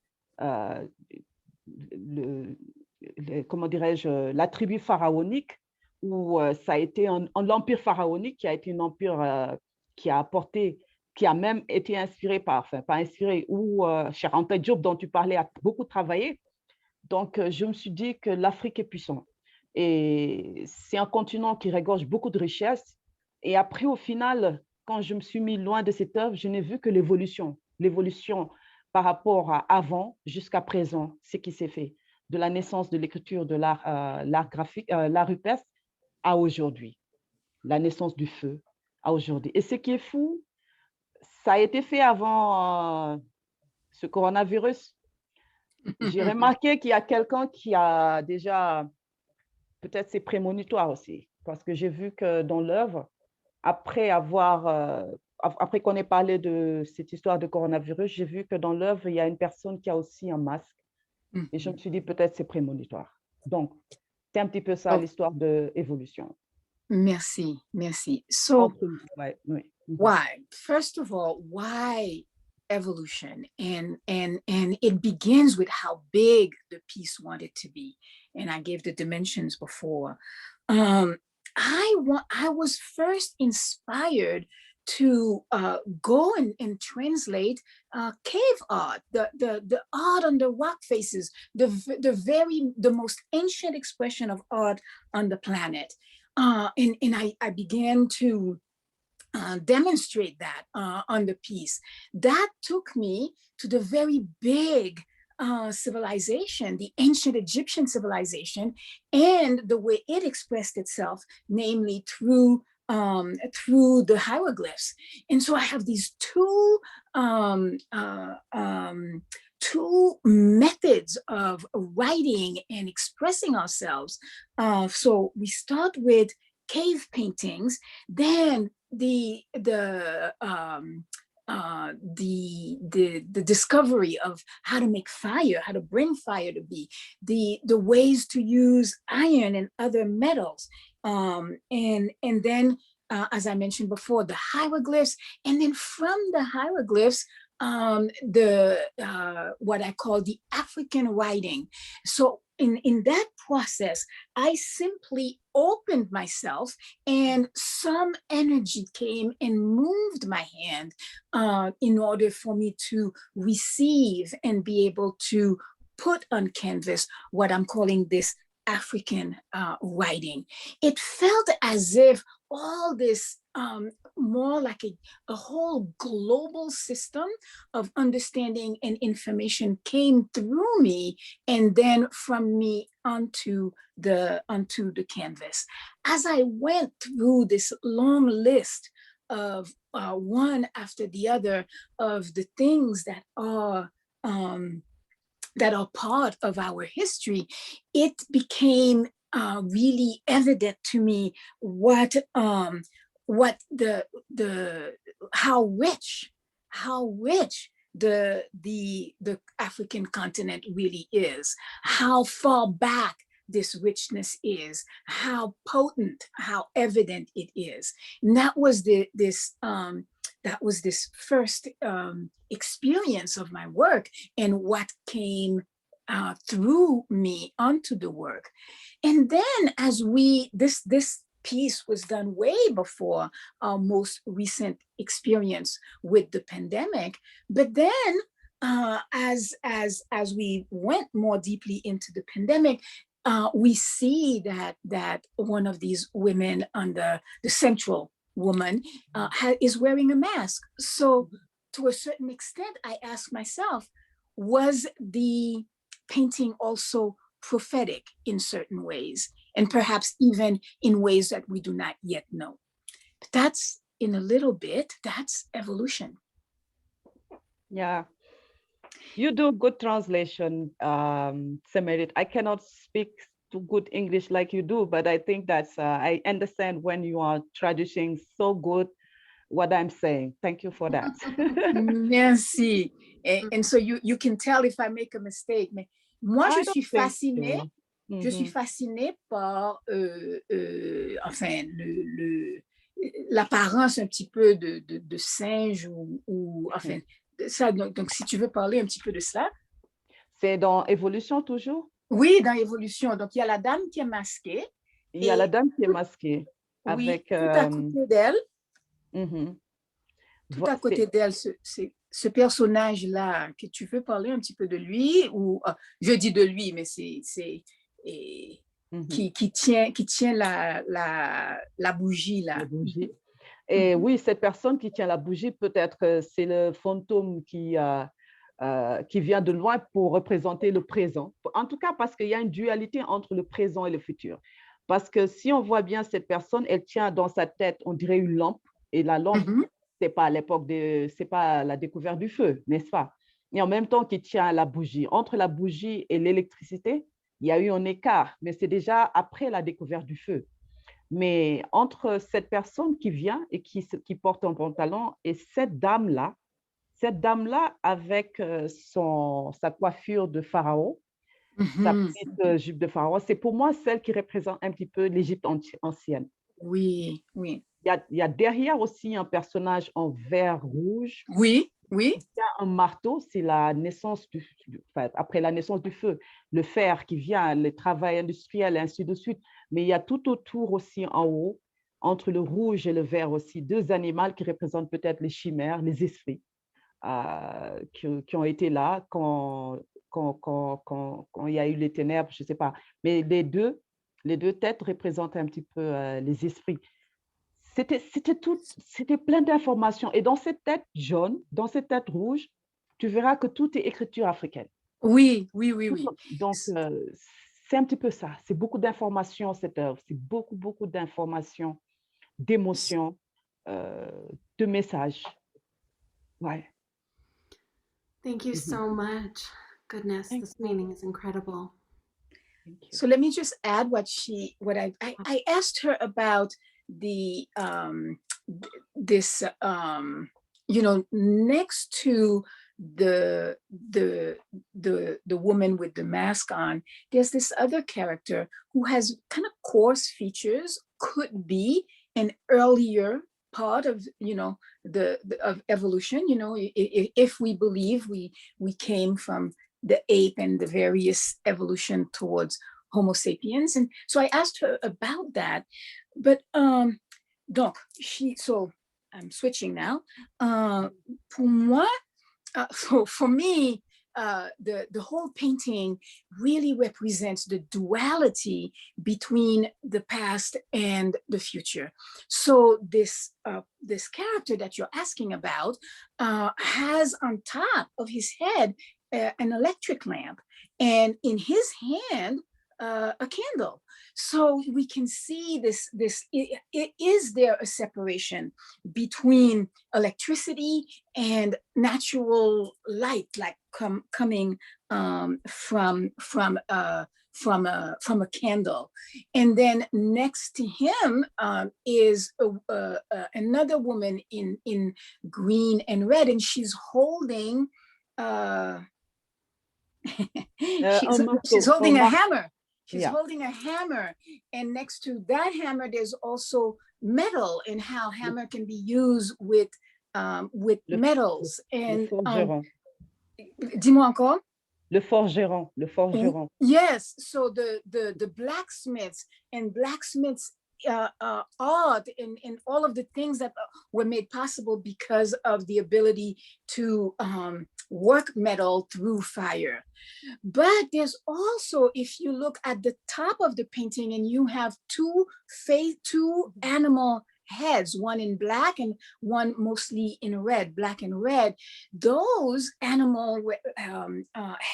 comment dirais-je, la tribu pharaonique, où ça a été l'empire pharaonique qui a été un empire qui a apporté, qui a même été inspiré par, enfin, pas inspiré, où Cheikh Anta Diop, dont tu parlais, a beaucoup travaillé. Donc, je me suis dit que l'Afrique est puissante. Et c'est un continent qui regorge beaucoup de richesses. Et après, au final, quand je me suis mis loin de cette œuvre, je n'ai vu que l'évolution par rapport à avant jusqu'à présent, ce qui s'est fait, de la naissance de l'écriture, de l'art graphique, l'art rupestre à aujourd'hui, la naissance du feu à aujourd'hui. Et ce qui est fou, ça a été fait avant ce coronavirus. J'ai remarqué qu'il y a quelqu'un qui a déjà, peut-être c'est prémonitoire aussi, parce que j'ai vu que dans l'œuvre, après après qu'on ait parlé de cette histoire de coronavirus, j'ai vu que dans l'œuvre, il y a une personne qui a aussi un masque. Et je me suis dit, peut-être c'est prémonitoire. Donc, c'est un petit peu ça Oh, l'histoire de l'évolution. merci, merci. So Ouais, oui. why? First of all, why evolution? And it begins with how big the piece wanted to be. And I gave the dimensions before. Um, I was first inspired to go and translate cave art, the art on the rock faces, the most ancient expression of art on the planet. And I began to demonstrate that on the piece. That took me to the very big civilization, the ancient Egyptian civilization, and the way it expressed itself, namely through the hieroglyphs. And so I have these two methods of writing and expressing ourselves. So we start with cave paintings, then the discovery of how to make fire, how to bring fire to be, the ways to use iron and other metals, and then as I mentioned before, the hieroglyphs, and then from the hieroglyphs, the what I call the African writing. So in that process, I simply opened myself, and some energy came and moved my hand in order for me to receive and be able to put on canvas what I'm calling this African writing. It felt as if all this more like a whole global system of understanding and information came through me, and then from me onto the canvas. As I went through this long list of one after the other of the things that are part of our history, it became really evident to me what the how rich the African continent really is, how far back this richness is, how potent, how evident it is. And that was this first experience of my work and what came through me onto the work. And then as this piece was done way before our most recent experience with the pandemic. But then as we went more deeply into the pandemic, we see that one of these women on the central woman is wearing a mask. So to a certain extent, I asked myself, was the painting also prophetic in certain ways, and perhaps even in ways that we do not yet know? That's in a little bit, that's evolution. Yeah. You do good translation, Semerit. I cannot speak to good English like you do, but I think that's, I understand when you are traducing so good what I'm saying. Thank you for that. Merci. And so you can tell if I make a mistake. Mais moi, je suis fascinée. Je suis fascinée par, enfin, l'apparence un petit peu de singe ou enfin, ça. Donc, si tu veux parler un petit peu de ça. C'est dans Évolution toujours? Oui, dans Évolution. Donc, il y a la dame qui est masquée. Il y a la Et dame qui est masquée oui, avec... tout à côté d'elle, mhm. tout à côté C'est d'elle, ce personnage-là, que tu veux parler un petit peu de lui, ou je dis de lui, mais et, mhm, qui tient la bougie la là. bougie. Et Mhm. oui, cette personne qui tient la bougie, peut-être c'est le fantôme qui vient de loin pour représenter le présent. En tout cas, parce qu'il y a une dualité entre le présent et le futur. Parce que si on voit bien cette personne, elle tient dans sa tête, on dirait une lampe, et la lampe, Mhm. c'est pas à l'époque c'est pas la découverte du feu, n'est-ce pas? Et en même temps qu'il tient la bougie. Entre la bougie et l'électricité, il y a eu un écart, mais c'est déjà après la découverte du feu. Mais entre cette personne qui vient et qui porte un pantalon et cette dame-là avec sa coiffure de pharaon, sa Mhm. petite jupe de pharaon, c'est pour moi celle qui représente un petit peu l'Égypte ancienne. Oui, oui, Il y a derrière aussi un personnage en vert rouge. oui, oui, Il y a un marteau, c'est la naissance enfin, après la naissance du feu, le fer qui vient, le travail industriel, et ainsi de suite. Mais il y a tout autour aussi en haut, entre le rouge et le vert aussi, deux animaux qui représentent peut-être les chimères, les esprits qui ont été là quand il y a eu les ténèbres, je ne sais pas. Mais les deux têtes représentent un petit peu les esprits. C'était plein d'informations. Et dans cette tête jaune, dans cette tête rouge, tu verras que tout est écriture africaine. oui, oui, oui, oui. Donc, c'est un petit peu ça. C'est beaucoup d'informations, cette œuvre. C'est beaucoup, beaucoup d'informations, d'émotions, euh, de messages. Ouais. Thank you Mhm. so much. Goodness, Thank this you. painting is incredible. Thank you. So let me just add what I asked her about the this next to the the woman with the mask on, there's this other character who has kind of coarse features, could be an earlier part of of evolution, if we believe we came from the ape and the various evolution towards Homo sapiens. And so I asked her about that. But so I'm switching now. Pour moi, for me, the whole painting really represents the duality between the past and the future. So this character that you're asking about has on top of his head an electric lamp, and in his hand a candle. So we can see is there a separation between electricity and natural light, like coming from a candle. And then next to him is another woman in green and red, and she's holding she's Un she's marteau, holding a hammer. She's yeah. holding a hammer, and next to that hammer, there's also metal, and how hammer can be used with metals. Le And forgeron. dis-moi encore. Le forgeron, le forgeron. Yes, so the blacksmiths and blacksmiths art and all of the things that were made possible because of the ability to work metal through fire. But there's also, if you look at the top of the painting, and you have two animal heads, one in black and one mostly in red, black and red. Those animal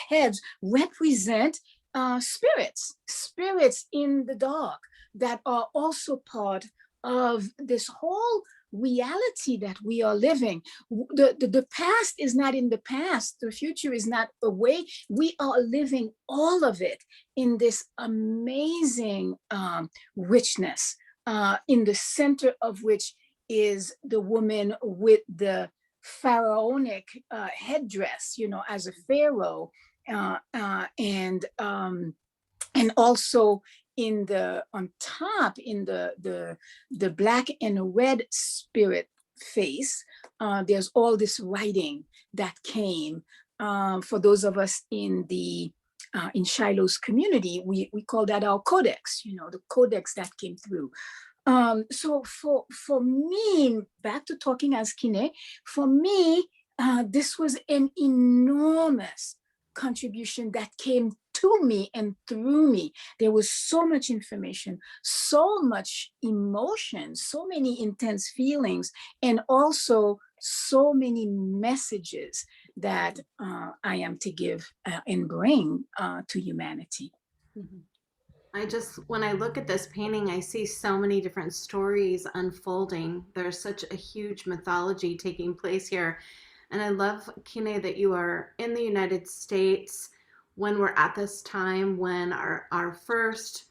heads represent spirits in the dark that are also part of this whole reality that we are living. The past is not in the past. The future is not away. We are living all of it in this amazing richness, in the center of which is the woman with the pharaonic headdress, as a pharaoh, and also on top in the black and red spirit face, there's all this writing that came for those of us in the in Shiloh's community, we call that our codex, you know, the codex that came through. So for me, back to talking as Kine, for me, this was an enormous contribution that came to me and through me. There was so much information, so much emotion, so many intense feelings, and also so many messages that I am to give and bring to humanity. Mhm. When I look at this painting, I see so many different stories unfolding. There's such a huge mythology taking place here. And I love, Kine, that you are in the United States when we're at this time when our first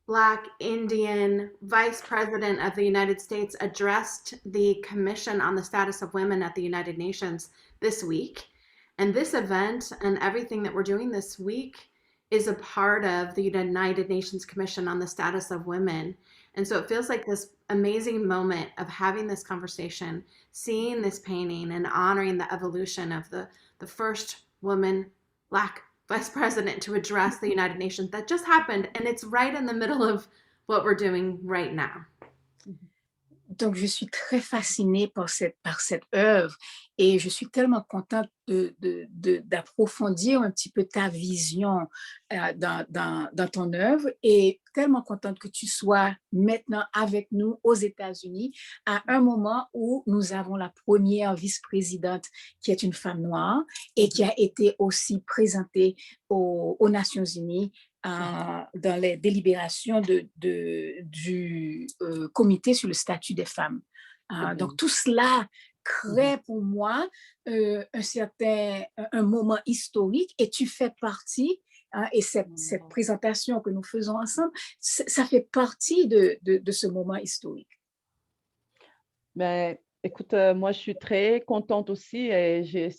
Black Indian Vice President of the United States addressed the Commission on the Status of Women at the United Nations this week. And this event and everything that we're doing this week is a part of the United Nations Commission on the Status of Women. And so it feels like this amazing moment of having this conversation, seeing this painting, and honoring the evolution of the first woman, Black Vice President, to address the United Nations. That just happened, and it's right in the middle of what we're doing right now. Donc, je suis très fascinée par cette œuvre et je suis tellement contente d'approfondir un petit peu ta vision dans ton œuvre et tellement contente que tu sois maintenant avec nous aux États-Unis à un moment où nous avons la première vice-présidente qui est une femme noire et qui a été aussi présentée aux Nations Unies dans les délibérations du comité sur le statut des femmes. Donc, tout cela crée pour moi un moment historique et tu fais partie, et cette présentation que nous faisons ensemble, ça fait partie de ce moment historique. Mais écoute, moi, je suis très contente aussi et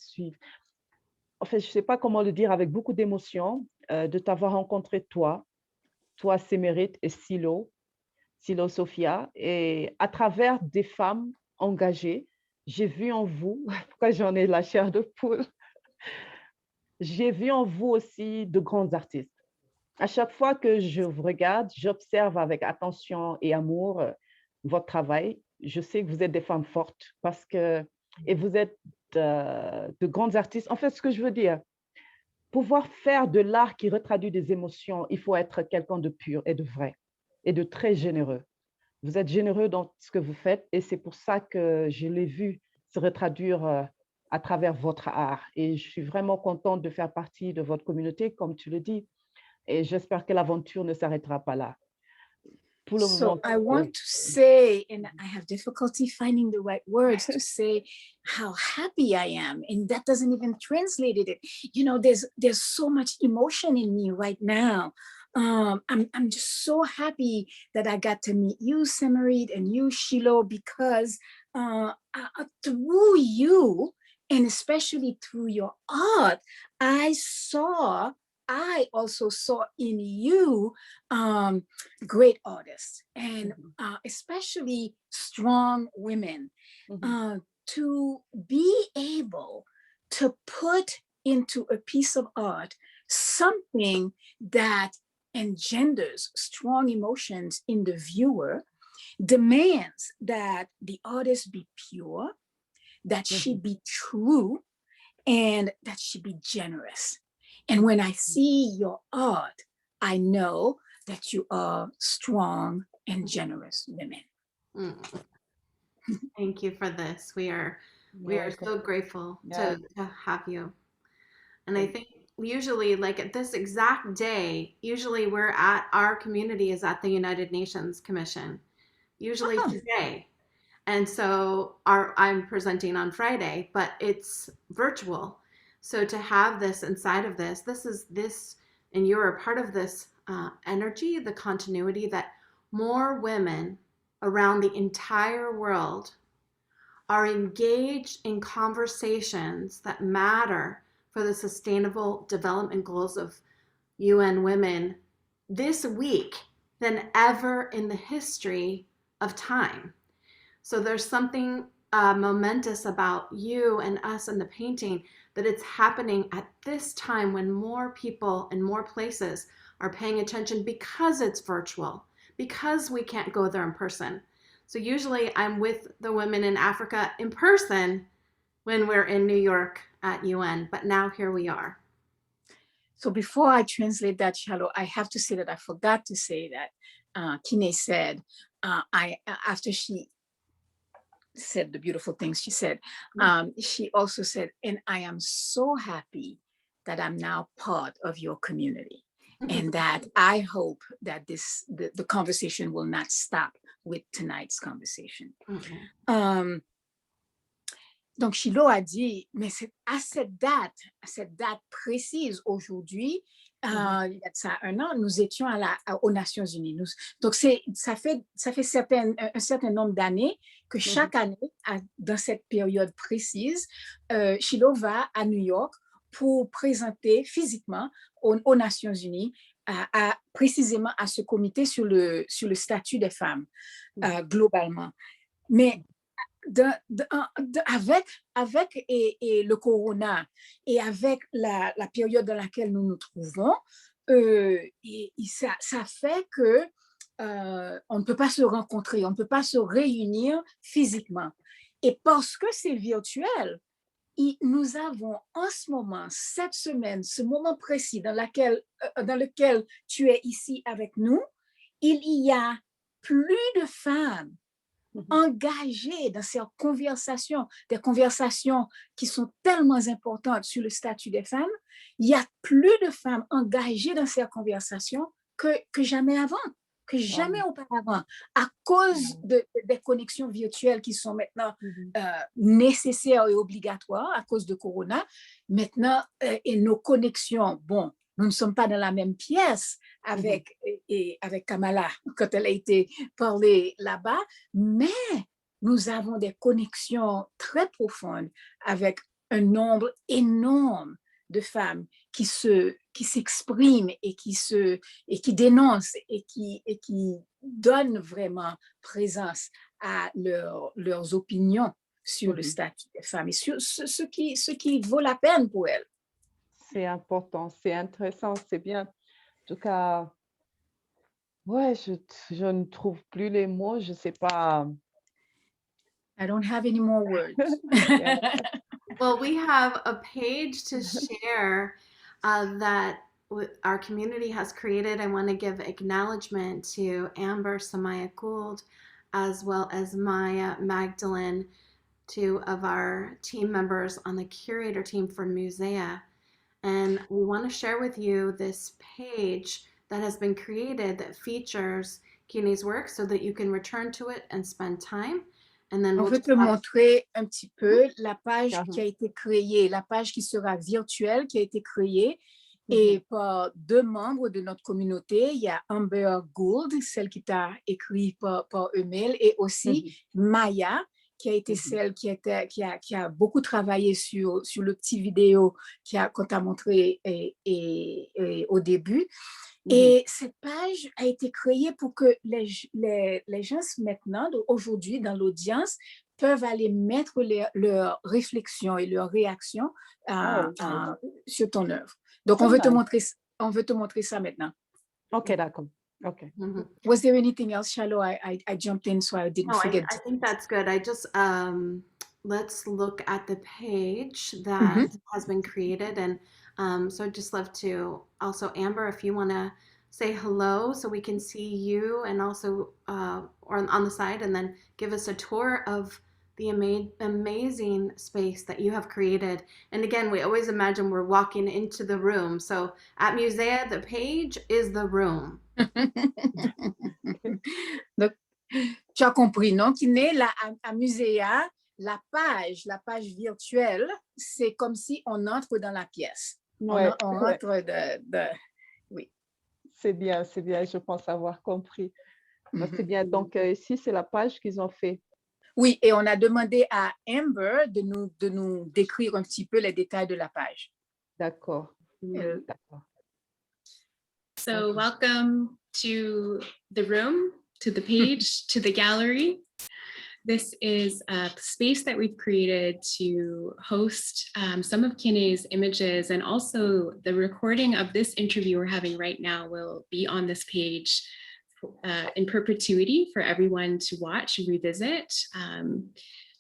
en fait, je ne sais pas comment le dire, avec beaucoup d'émotion de t'avoir rencontré toi, Sémérite et Silo Sophia. Et à travers des femmes engagées, j'ai vu en vous, pourquoi j'en ai la chair de poule, j'ai vu en vous aussi de grands artistes. À chaque fois que je vous regarde, j'observe avec attention et amour votre travail. Je sais que vous êtes des femmes fortes et vous êtes de grands artistes. En fait, ce que je veux dire, pouvoir faire de l'art qui retraduit des émotions, il faut être quelqu'un de pur et de vrai et de très généreux. Vous êtes généreux dans ce que vous faites et c'est pour ça que je l'ai vu se retraduire à travers votre art. Et je suis vraiment contente de faire partie de votre communauté, comme tu le dis. Et j'espère que l'aventure ne s'arrêtera pas là. So I want to say, and I have difficulty finding the right words to say how happy I am, and that doesn't even translate it. You know, there's so much emotion in me right now. I'm just so happy that I got to meet you, Semarit, and you, Shiloh, because through you, and especially through your art, I also saw in you great artists and especially strong women to be able to put into a piece of art something that engenders strong emotions in the viewer, demands that the artist be pure, that she be true, and that she be generous. And when I see your art, I know that you are strong and generous women. Thank you for this. We are so grateful to have you. And I think usually, like at this exact day, usually our community is at the United Nations Commission, usually today. And so I'm presenting on Friday, but it's virtual. So to have this inside of this, and you're a part of this energy, the continuity that more women around the entire world are engaged in conversations that matter for the Sustainable Development Goals of UN Women this week than ever in the history of time. So there's something momentous about you and us and the painting that it's happening at this time when more people and more places are paying attention because it's virtual, because we can't go there in person. So usually I'm with the women in Africa in person when we're in New York at UN, but now here we are. So before I translate that, Shallow, I have to say that I forgot to say that Kine said, after she said the beautiful things she said, she also said, and I am so happy that I'm now part of your community. And that I hope that the conversation will not stop with tonight's conversation. Donc, Chilo a dit, mais c'est à cette date précise aujourd'hui, il y a de ça un an, nous étions aux Nations Unies. Donc, ça fait un certain nombre d'années que chaque année, dans cette période précise, Chilo va à New York pour présenter physiquement aux Nations Unies, précisément à ce comité sur le statut des femmes, globalement. Mais avec le corona et avec la période dans laquelle nous nous trouvons, ça fait que on ne peut pas se rencontrer, on ne peut pas se réunir physiquement. Et parce que c'est virtuel, nous avons en ce moment, cette semaine, ce moment précis dans lequel tu es ici avec nous, il y a plus de femmes engagées dans ces conversations, des conversations qui sont tellement importantes sur le statut des femmes. Il y a plus de femmes engagées dans ces conversations que jamais avant, que jamais auparavant, à cause des connexions virtuelles qui sont maintenant nécessaires et obligatoires à cause de Corona. Maintenant, et nos connexions, bon, nous ne sommes pas dans la même pièce avec Kamala quand elle a été parlée là-bas, mais nous avons des connexions très profondes avec un nombre énorme de femmes qui s'expriment et qui dénoncent et qui donnent vraiment présence à leurs opinions sur le statut des femmes et sur ce qui vaut la peine pour elles. C'est important, c'est intéressant, c'est bien. En tout cas, ouais, je ne trouve plus les mots, je ne sais pas. I don't have any more words. Well, we have a page to share that our community has created. I want to give acknowledgement to Amber Samaya Gould, as well as Maya Magdalene, two of our team members on the curator team for Musea. And we want to share with you this page that has been created that features Kine's work so that you can return to it and spend time. And then On veut te montrer un petit peu la page qui a été créée, la page qui sera virtuelle, qui a été créée et par deux membres de notre communauté. Il y a Amber Gould, celle qui t'a écrit par email, et aussi Maya, qui a été celle qui a beaucoup travaillé sur le petit vidéo qu'on t'a montré au début. Et cette page a été créée pour que les gens maintenant, aujourd'hui, dans l'audience, peuvent aller mettre leurs réflexions et leurs réactions sur ton œuvre. Donc, on veut te montrer ça maintenant. OK, d'accord. Okay. Was there anything else, Shallow? I jumped in so I didn't forget. I think that's good. I just, let's look at the page that has been created. And so I'd just love to also, Amber, if you want to say hello so we can see you and also or on the side, and then give us a tour of the amazing space that you have created. And again, we always imagine we're walking into the room. So at Musea, the page is the room. Donc, tu as compris, non? Kiné, à Musea, la page virtuelle, c'est comme si on entre dans la pièce. Ouais, on entre oui. C'est bien, je pense avoir compris. C'est bien. Donc, ici, c'est la page qu'ils ont fait. Oui, et on a demandé à Amber de nous décrire un petit peu les détails de la page. D'accord. So welcome to the room, to the page, to the gallery. This is a space that we've created to host some of Kine's images, and also the recording of this interview we're having right now will be on this page in perpetuity for everyone to watch and revisit.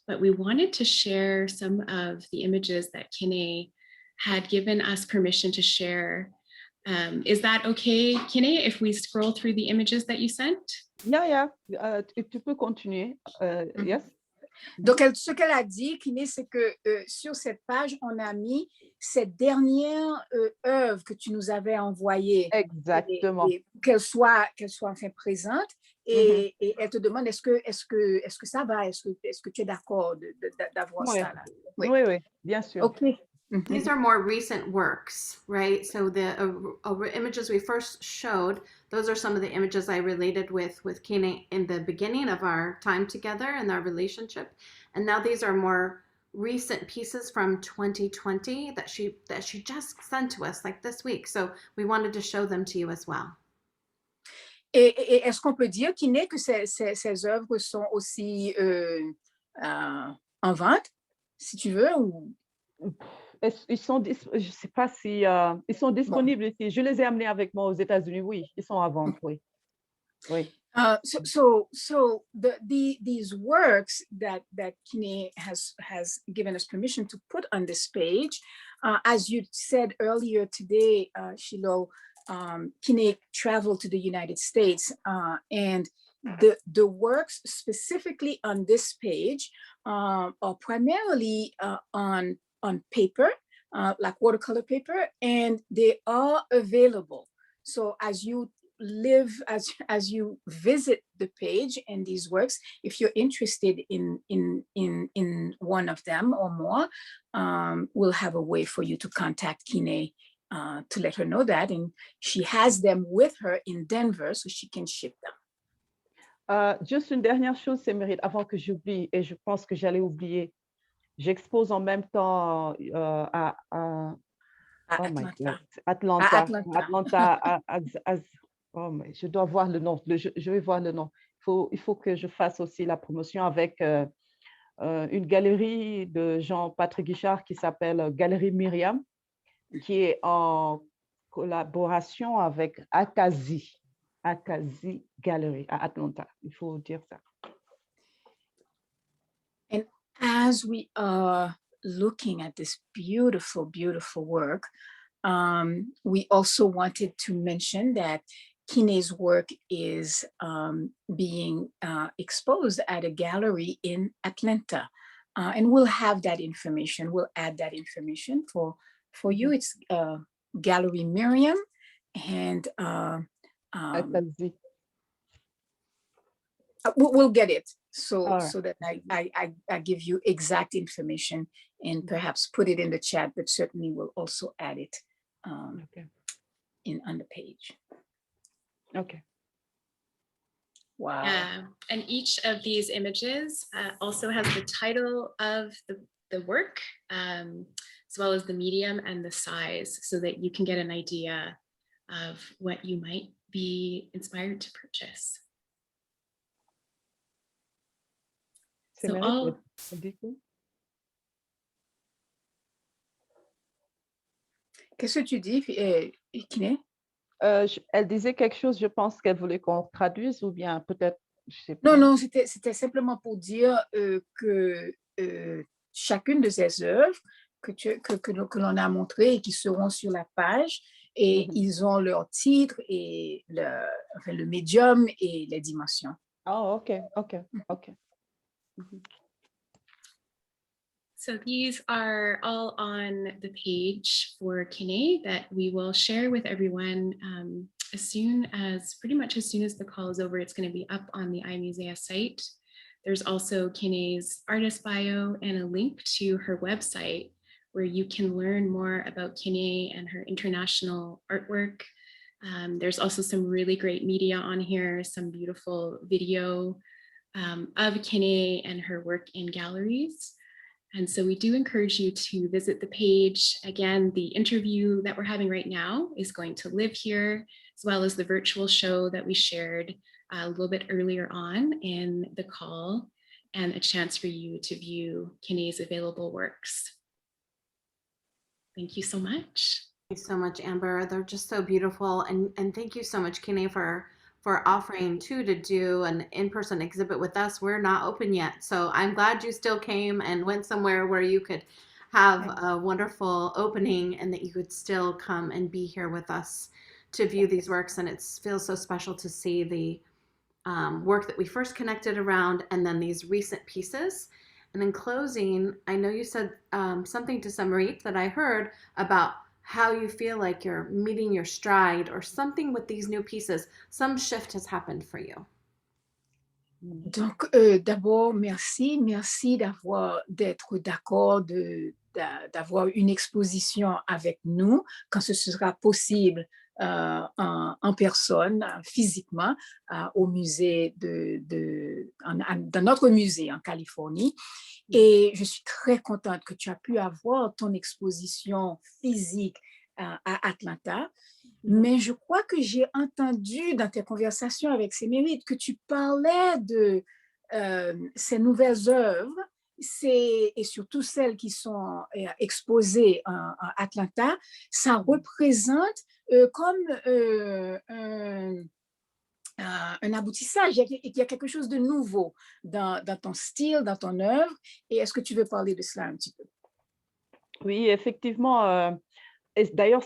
But we wanted to share some of the images that Kine had given us permission to share. Is that okay, Kine, if we scroll through the images that you sent? Yeah. Tu peux continuer. Yes. Donc, ce qu'elle a dit, Kiné, c'est que sur cette page, on a mis cette dernière œuvre que tu nous avais envoyée. Exactement. Et qu'elle soit enfin présente. Et elle te demande, est-ce que ça va? Est-ce que tu es d'accord d'avoir ça là? Oui, bien sûr. OK. These are more recent works, right? So the images we first showed, those are some of the images I related with Kine in the beginning of our time together and our relationship. And now these are more recent pieces from 2020 that she just sent to us like this week. So we wanted to show them to you as well. Et est-ce qu'on peut dire, Kine, que ces œuvres sont aussi en vente, si tu veux, ou... Ils sont, je sais pas si ils sont disponibles ici. Je les ai amenés avec moi aux États-Unis. Oui, ils sont à vente. Oui. So these works that Kine has given us permission to put on this page, as you said earlier today, Shiloh, Kine traveled to the United States, and the works specifically on this page are primarily on paper, like watercolor paper, and they are available. So as you visit the page and these works, if you're interested in one of them or more, we'll have a way for you to contact Kine to let her know that, and she has them with her in Denver so she can ship them. Juste une dernière chose, c'est Mérite, avant que j'oublie, et je pense que j'allais oublier. J'expose en même temps à Atlanta. Je dois voir le nom. Je vais voir le nom. Il faut que je fasse aussi la promotion avec une galerie de Jean-Patrick Guichard qui s'appelle Galerie Myriam, qui est en collaboration avec Akazi Gallery à Atlanta. Il faut dire ça. As we are looking at this beautiful, beautiful work, we also wanted to mention that Kine's work is being exposed at a gallery in Atlanta. And we'll have that information. We'll add that information for you. It's Gallery Miriam and we'll get it. So that I give you exact information and perhaps put it in the chat, but certainly we'll also add it on the page. Okay. Wow. And each of these images also has the title of the work, as well as the medium and the size, so that you can get an idea of what you might be inspired to purchase. So Qu'est-ce que tu dis, Kine? Elle disait quelque chose, je pense qu'elle voulait qu'on traduise ou bien peut-être, je sais pas. Non, c'était simplement pour dire que chacune de ces œuvres que l'on a montrées et qui seront sur la page, et ils ont leur titre et le médium et les dimensions. Oh, OK. So these are all on the page for Kine that we will share with everyone pretty much as soon as the call is over. It's going to be up on the iMusea site. There's also Kine's artist bio and a link to her website where you can learn more about Kine and her international artwork. There's also some really great media on here, some beautiful video of Kine and her work in galleries. And so we do encourage you to visit the page. Again, the interview that we're having right now is going to live here, as well as the virtual show that we shared a little bit earlier on in the call. and a chance for you to view Kine's available works. Thank you so much. Thank you so much, Amber. They're just so beautiful, and thank you so much, Kine, for offering too to do an in-person exhibit with us. We're not open yet, so I'm glad you still came and went somewhere where you could have a wonderful opening and that you could still come and be here with us to view these works. And it feels so special to see the work that we first connected around and then these recent pieces. And in closing, I know you said something to Samarit that I heard about how you feel like you're meeting your stride or something with these new pieces. Some shift has happened for you. Donc, d'abord, merci d'être d'accord d'avoir une exposition avec nous quand ce sera possible en personne, physiquement, au musée dans notre musée en Californie. Et je suis très contente que tu as pu avoir ton exposition physique à Atlanta. Mais je crois que j'ai entendu dans tes conversations avec Samarit que tu parlais de ces nouvelles œuvres, et surtout celles qui sont exposées à Atlanta, ça représente comme un aboutissage, il y a quelque chose de nouveau dans ton style, dans ton œuvre. Et est-ce que tu veux parler de cela un petit peu? Oui, effectivement. Et d'ailleurs,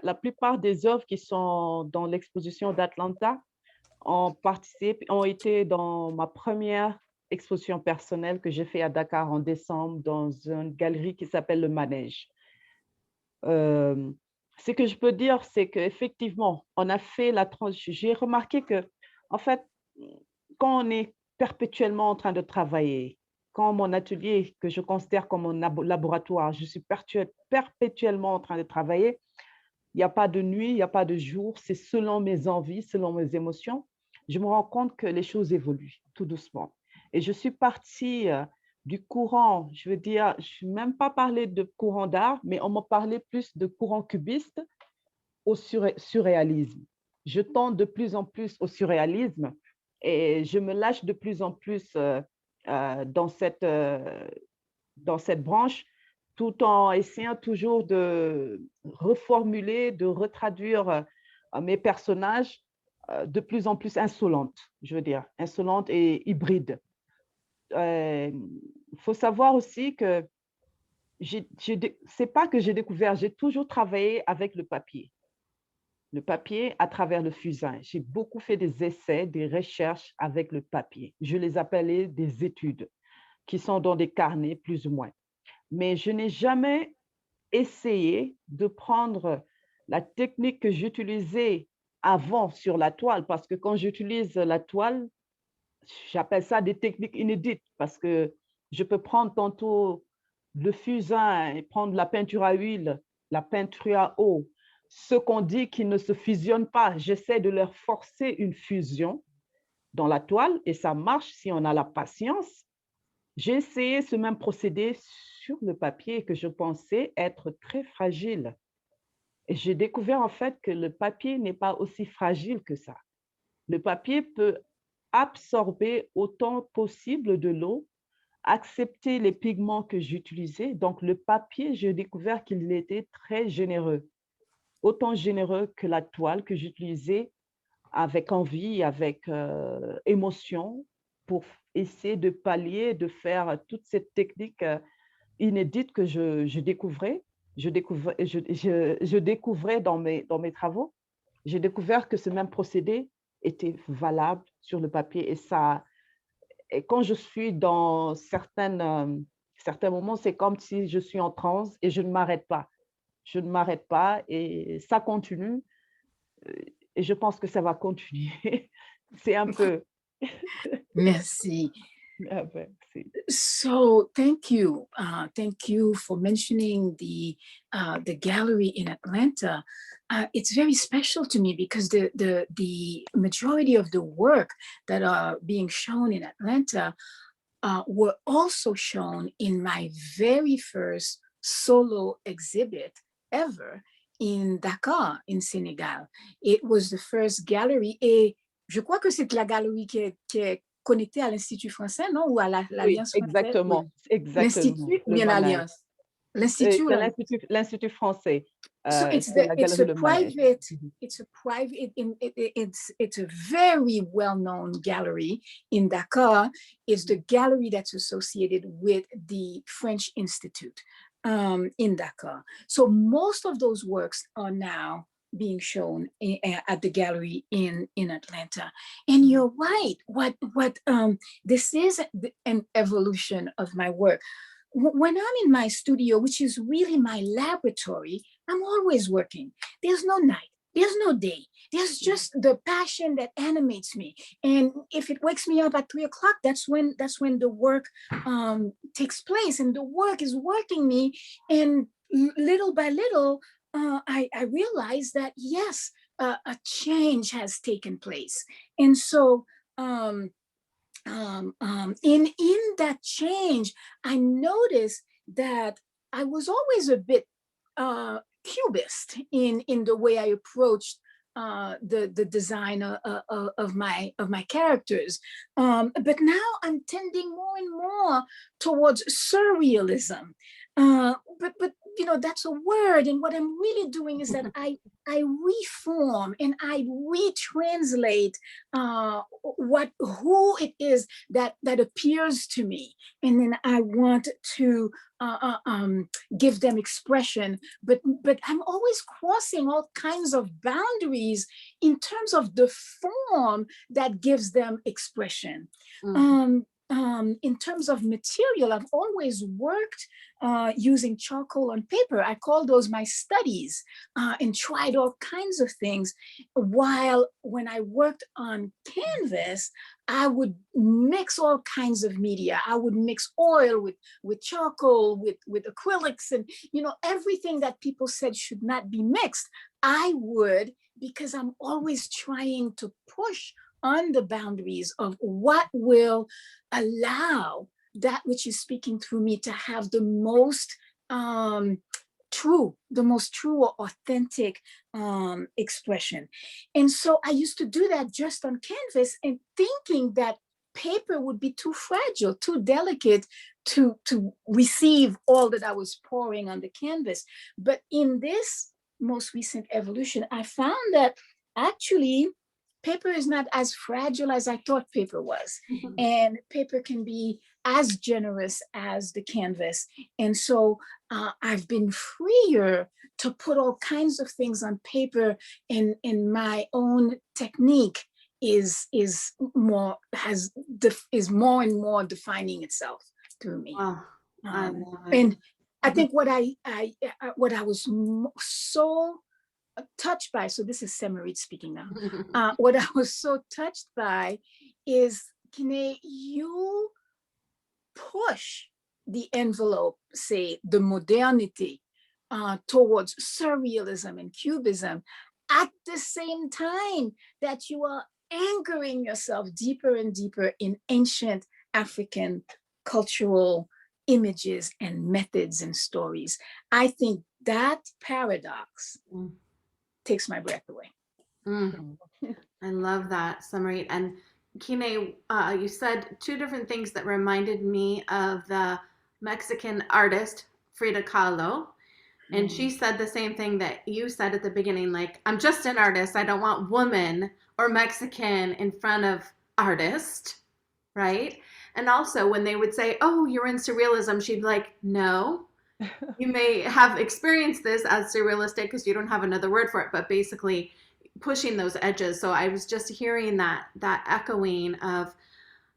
la plupart des œuvres qui sont dans l'exposition d'Atlanta ont été dans ma première exposition personnelle que j'ai fait à Dakar en décembre dans une galerie qui s'appelle Le Manège. Ce que je peux dire, c'est qu'effectivement, on a fait j'ai remarqué que, en fait, quand on est perpétuellement en train de travailler, quand mon atelier, que je considère comme mon laboratoire, je suis perpétuellement en train de travailler, il n'y a pas de nuit, il n'y a pas de jour, c'est selon mes envies, selon mes émotions. Je me rends compte que les choses évoluent tout doucement. Et je suis partie du courant, je veux dire, je ne vais même pas parler de courant d'art, mais on m'a parlé plus de courant cubiste au surréalisme. Je tends de plus en plus au surréalisme et je me lâche de plus en plus dans cette branche, tout en essayant toujours de reformuler, de retraduire mes personnages de plus en plus insolentes, je veux dire, insolentes et hybrides. Il faut savoir aussi que c'est pas que j'ai découvert, j'ai toujours travaillé avec le papier. Le papier à travers le fusain. J'ai beaucoup fait des essais, des recherches avec le papier. Je les appelais des études qui sont dans des carnets plus ou moins. Mais je n'ai jamais essayé de prendre la technique que j'utilisais avant sur la toile, parce que quand j'utilise la toile, j'appelle ça des techniques inédites, parce que je peux prendre tantôt le fusain et prendre la peinture à huile, la peinture à eau. Ce qu'on dit qui ne se fusionnent pas, j'essaie de leur forcer une fusion dans la toile et ça marche si on a la patience. J'ai essayé ce même procédé sur le papier que je pensais être très fragile. Et j'ai découvert en fait que le papier n'est pas aussi fragile que ça. Le papier peut absorber autant possible de l'eau, accepter les pigments que j'utilisais. Donc le papier, j'ai découvert qu'il était très généreux, autant généreux que la toile que j'utilisais avec envie, avec émotion, pour essayer de pallier, de faire toute cette technique inédite que je découvrais. Je découvrais dans mes travaux. J'ai découvert que ce même procédé était valable sur le papier. Et quand je suis dans certains moments, c'est comme si je suis en transe et je ne m'arrête pas. Je ne m'arrête pas et ça continue. Et je pense que ça va continuer. C'est un peu... Merci. Merci. So thank you for mentioning the gallery in Atlanta. It's very special to me because the majority of the work that are being shown in Atlanta were also shown in my very first solo exhibit ever in Dakar, in Senegal. It was the first gallery, et je crois que c'est la galerie qui est connecté à l'Institut français, non? Ou à Oui, l'Alliance française? exactement, exactement. L'Institut ou Le bien Manège. l'Alliance? L'Institut ou C'est l'Alliance? l'Institut français. So C'est la it's galerie a Le Manège. private, Mhm. it's a very well-known gallery in Dakar. It's the gallery that's associated with the French Institute in Dakar. So most of those works are now being shown at the gallery in Atlanta. And you're right. This is an evolution of my work. When I'm in my studio, which is really my laboratory, I'm always working. There's no night. There's no day. There's just the passion that animates me. And if it wakes me up at 3 o'clock, that's when the work takes place, and the work is working me. And little by little, I realize that yes, a change has taken place. And so in that change, I noticed that I was always a bit cubist in the way I approached the design of my characters. But now I'm tending more and more towards surrealism. But you know, that's a word, and what I'm really doing is that I reform and I retranslate who it is that appears to me, and then I want to give them expression. But I'm always crossing all kinds of boundaries in terms of the form that gives them expression. In terms of material, I've always worked using charcoal on paper. I call those my studies, and tried all kinds of things. While when I worked on canvas, I would mix all kinds of media. I would mix oil with charcoal, with acrylics, and you know, everything that people said should not be mixed. I would, because I'm always trying to push on the boundaries of what will allow that which is speaking through me to have the most true or authentic expression. And so I used to do that just on canvas, and thinking that paper would be too fragile, too delicate to receive all that I was pouring on the canvas. But in this most recent evolution, I found that actually paper is not as fragile as I thought paper was. And paper can be as generous as the canvas. And so I've been freer to put all kinds of things on paper, and my own technique is more and more defining itself through me. Wow, I love it. And I think what I was so touched by, so this is Samarit speaking now, what I was so touched by is, Kine, you push the envelope, say the modernity, towards surrealism and cubism, at the same time that you are anchoring yourself deeper and deeper in ancient African cultural images and methods and stories. I think that paradox takes my breath away. I love that, Samarit. And Kine, you said two different things that reminded me of the Mexican artist Frida Kahlo. And she said the same thing that you said at the beginning, like, I'm just an artist. I don't want woman or Mexican in front of artist, right? And also when they would say, oh, you're in surrealism, she'd be like, no, you may have experienced this as surrealistic because you don't have another word for it, but basically pushing those edges. So I was just hearing that echoing of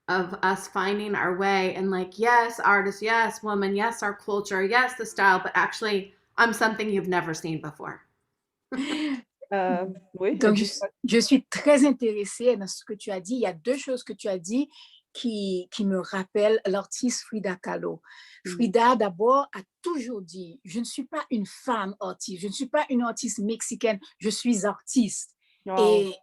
us finding our way, and like, yes, artist, yes, woman, yes, our culture, yes, the style, but actually I'm something you've never seen before. Oui, Donc, je suis très intéressée dans ce que tu as dit. Il y a deux choses que tu as dit qui me rappellent l'artiste Frida Kahlo. Frida, d'abord, a toujours dit, je ne suis pas une femme artiste, je ne suis pas une artiste mexicaine, je suis artiste. Wow. Et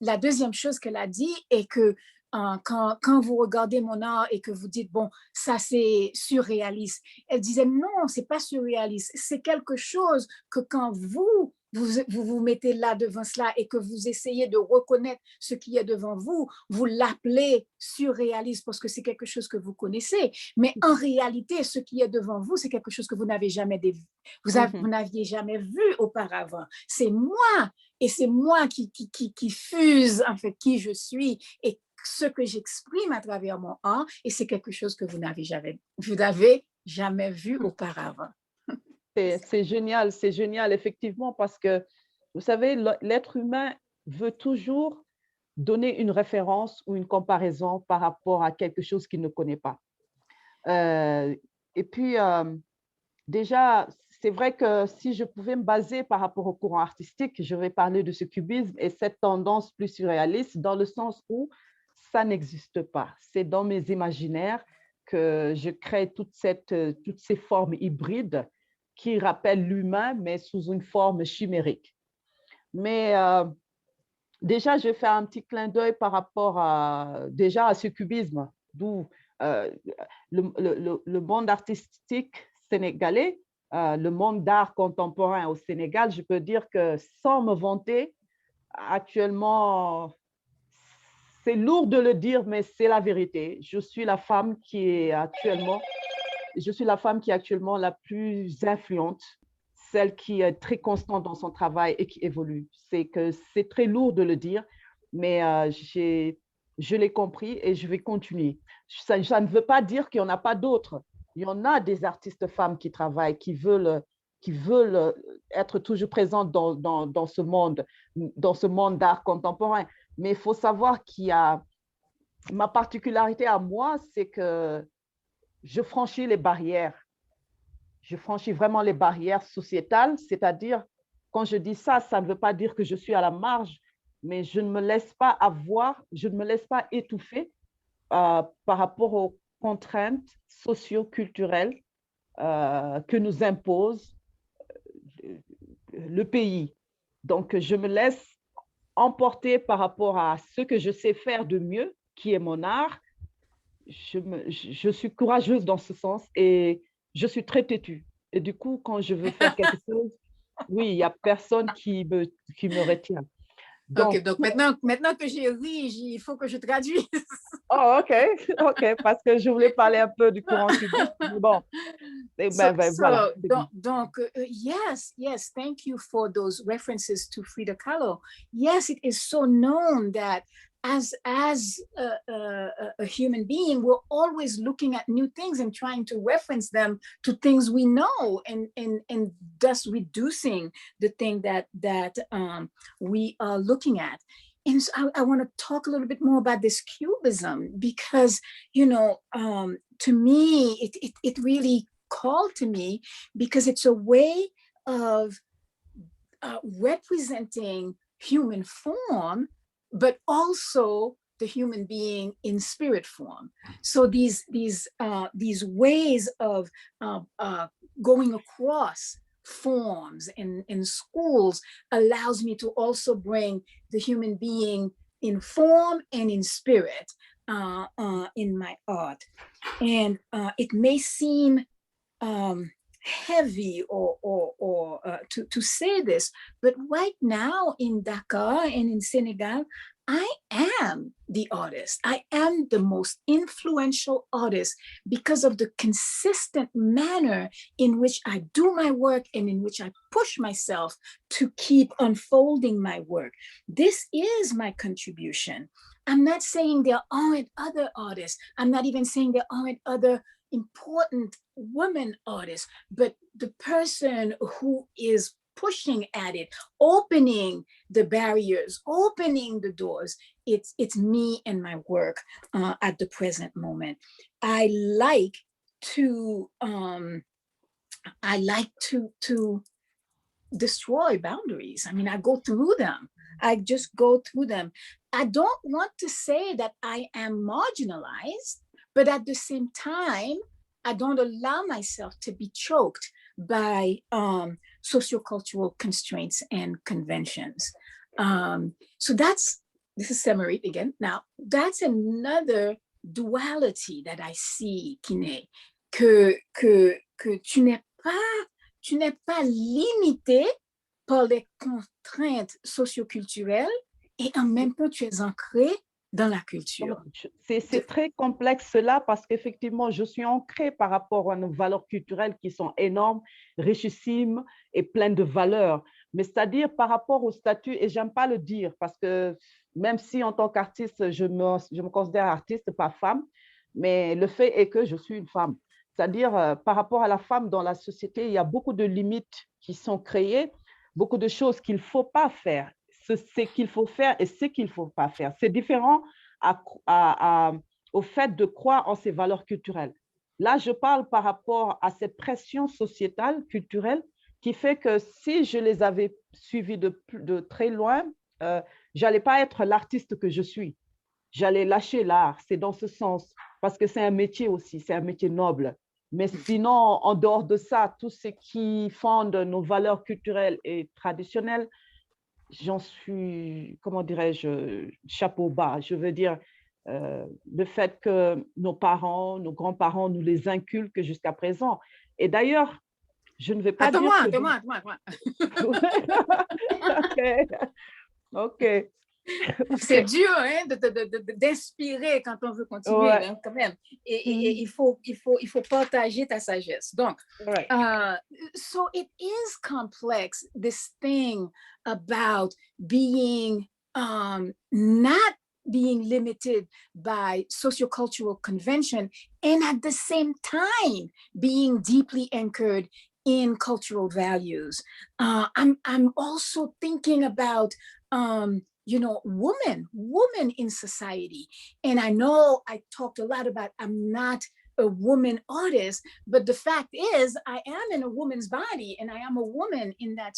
la deuxième chose qu'elle a dit est que quand vous regardez mon art et que vous dites, bon, ça c'est surréaliste, elle disait, non, c'est pas surréaliste, c'est quelque chose que quand vous vous vous mettez là devant cela et que vous essayez de reconnaître ce qui est devant vous, vous l'appelez surréaliste parce que c'est quelque chose que vous connaissez. Mais en réalité, ce qui est devant vous, c'est quelque chose que vous n'avez jamais vous n'aviez jamais vu auparavant. C'est moi et c'est moi qui fuse en fait qui je suis et ce que j'exprime à travers mon art et c'est quelque chose que vous n'avez jamais vu auparavant. C'est génial, effectivement, parce que, vous savez, l'être humain veut toujours donner une référence ou une comparaison par rapport à quelque chose qu'il ne connaît pas. Et puis, déjà, c'est vrai que si je pouvais me baser par rapport au courant artistique, je vais parler de ce cubisme et cette tendance plus surréaliste dans le sens où ça n'existe pas. C'est dans mes imaginaires que je crée toutes ces formes hybrides qui rappellent l'humain, mais sous une forme chimérique. Mais déjà, je vais faire un petit clin d'œil par rapport déjà à ce cubisme, d'où le monde artistique sénégalais, le monde d'art contemporain au Sénégal, je peux dire que sans me vanter, actuellement, c'est lourd de le dire, mais c'est la vérité. Je suis la femme qui est actuellement la plus influente, celle qui est très constante dans son travail et qui évolue. C'est très lourd de le dire, mais je l'ai compris et je vais continuer. Ça ne veut pas dire qu'il n'y en a pas d'autres. Il y en a des artistes femmes qui travaillent, qui veulent être toujours présentes dans ce monde d'art contemporain. Mais il faut savoir qu'il y a ma particularité à moi, c'est que je franchis les barrières. Je franchis vraiment les barrières sociétales, c'est-à-dire, quand je dis ça, ça ne veut pas dire que je suis à la marge, mais je ne me laisse pas étouffer par rapport aux contraintes socio-culturelles que nous impose le pays. Donc, je me laisse emporter par rapport à ce que je sais faire de mieux, qui est mon art. Je suis courageuse dans ce sens et je suis très têtue. Et du coup, quand je veux faire quelque chose, oui, il n'y a personne qui me retient. OK, donc maintenant que j'ai ri, il faut que je traduise. Oh, OK, parce que je voulais parler un peu du courant cubiste. Bon, voilà. Yes, thank you for those references to Frida Kahlo. Yes, it is so known that as a human being, we're always looking at new things and trying to reference them to things we know, and thus reducing the thing that we are looking at. And so I want to talk a little bit more about this cubism because, to me, it really called to me because it's a way of representing human form, but also the human being in spirit form. So these ways of going across forms in schools allows me to also bring the human being in form and in spirit in my art. And it may seem heavy or to say this, but right now in Dakar and in Senegal, I am the artist. I am the most influential artist because of the consistent manner in which I do my work and in which I push myself to keep unfolding my work. This is my contribution. I'm not saying there aren't other artists. I'm not even saying there aren't other important women artists, but the person who is pushing at it, opening the barriers, opening the doors, it's me and my work at the present moment. I like to destroy boundaries. I mean, I go through them. I just go through them. I don't want to say that I am marginalized, but at the same time, I don't allow myself to be choked by sociocultural constraints and conventions. So this is Samarit again. Now, that's another duality that I see, Kiné, que tu n'es pas limité par les contraintes socioculturelles et en même temps, tu es ancré dans la culture. C'est très complexe cela parce qu'effectivement, je suis ancrée par rapport à nos valeurs culturelles qui sont énormes, richissimes et pleines de valeurs. Mais c'est-à-dire par rapport au statut, et j'aime pas le dire parce que même si en tant qu'artiste, je me considère artiste, pas femme, mais le fait est que je suis une femme. C'est-à-dire par rapport à la femme dans la société, il y a beaucoup de limites qui sont créées, beaucoup de choses qu'il ne faut pas faire, ce qu'il faut faire et ce qu'il ne faut pas faire. C'est différent au fait de croire en ses valeurs culturelles. Là, je parle par rapport à cette pression sociétale, culturelle, qui fait que si je les avais suivies de très loin, je n'allais pas être l'artiste que je suis. J'allais lâcher l'art, c'est dans ce sens, parce que c'est un métier aussi, c'est un métier noble. Mais sinon, en dehors de ça, tout ce qui fonde nos valeurs culturelles et traditionnelles, j'en suis, comment dirais-je, chapeau bas. Je veux dire, le fait que nos parents, nos grands-parents nous les inculquent jusqu'à présent. Et d'ailleurs, je ne vais pas dire que... Attends-moi. OK. C'est dur hein, d'inspirer quand on veut continuer, Ouais. hein, quand même. Et il faut partager ta sagesse. Donc, Right. so it is complex, this thing about being not being limited by sociocultural convention and at the same time being deeply anchored in cultural values. I'm also thinking about women in society. And I know I talked a lot about I'm not a woman artist, but the fact is I am in a woman's body and I am a woman in that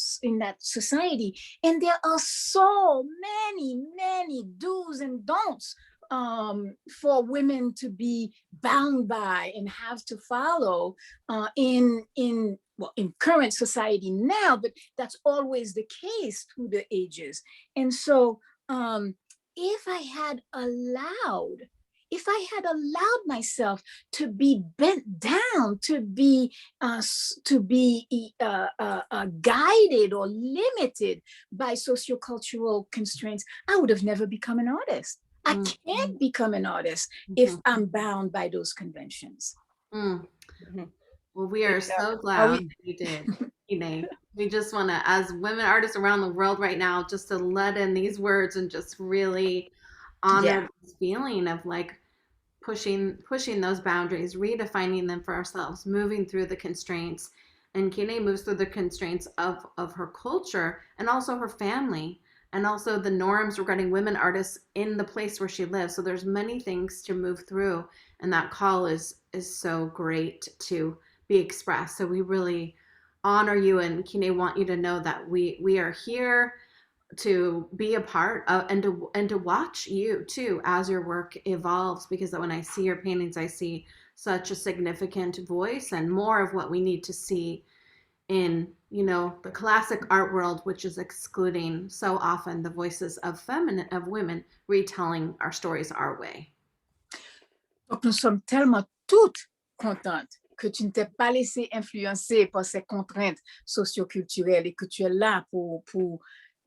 society. And there are so many do's and don'ts for women to be bound by and have to follow in current society now, but that's always the case through the ages. And so if I had allowed myself to be bent down, to be guided or limited by sociocultural constraints, I would have never become an artist. I can't become an artist if I'm bound by those conventions. Well, we are so glad that you did, Kine. We just want to, as women artists around the world right now, just to let in these words and just really honor this feeling of like pushing those boundaries, redefining them for ourselves, moving through the constraints. And Kine moves through the constraints of her culture and also her family, and also the norms regarding women artists in the place where she lives. So there's many things to move through, and that call is so great to be expressed. So we really honor you, and Kine want you to know that we are here to be a part of and to watch you too as your work evolves, because when I see your paintings, I see such a significant voice and more of what we need to see in the classic art world, which is excluding so often the voices of women retelling our stories our way. Donc nous sommes tellement toutes contentes que tu ne t'es pas laissé influencer par ces contraintes socioculturelles et que tu es là pour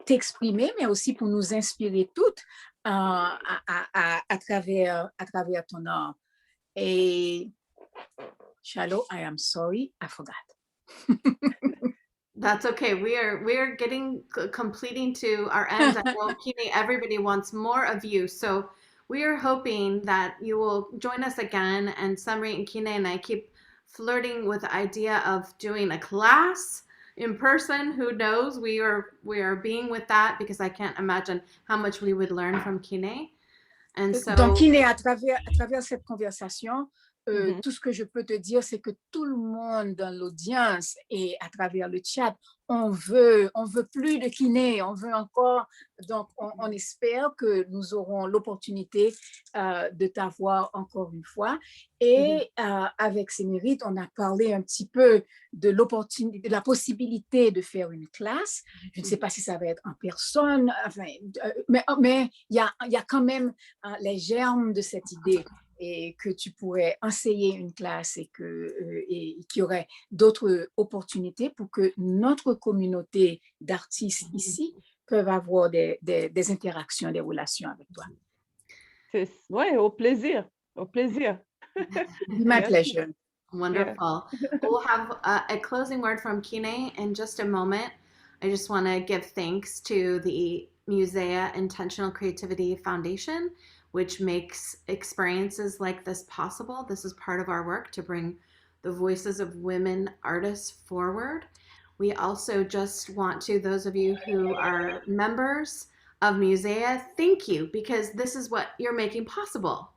t'exprimer, mais aussi pour nous inspirer toutes à travers ton art. Et Shalo, I am sorry, I forgot. That's okay. We are completing to our end. I know, Kine, everybody wants more of you. So we are hoping that you will join us again. And Samri and Kine and I keep flirting with the idea of doing a class in person. Who knows? We are being with that, because I can't imagine how much we would learn from Kine. And so, donc Kine, à travers cette conversation, tout ce que je peux te dire, c'est que tout le monde dans l'audience et à travers le chat, on veut plus de Kine, on veut encore. Donc, on espère que nous aurons l'opportunité de t'avoir encore une fois. Et avec Sémérite, on a parlé un petit peu de l'opportunité, de la possibilité de faire une classe. Je ne sais pas si ça va être en personne, enfin, mais il y a quand même les germes de cette idée. et que tu pourrais enseigner une classe et qu'il y aurait d'autres opportunités pour que notre communauté d'artistes ici peuvent avoir des interactions, des relations avec toi. Ouais, au plaisir, au plaisir. Be my Merci. pleasure. Wonderful. We'll have a closing word from Kine in just a moment. I just want to give thanks to the Musea Intentional Creativity Foundation, which makes experiences like this possible. This is part of our work to bring the voices of women artists forward. We also just want to, those of you who are members of Musea, thank you, because this is what you're making possible.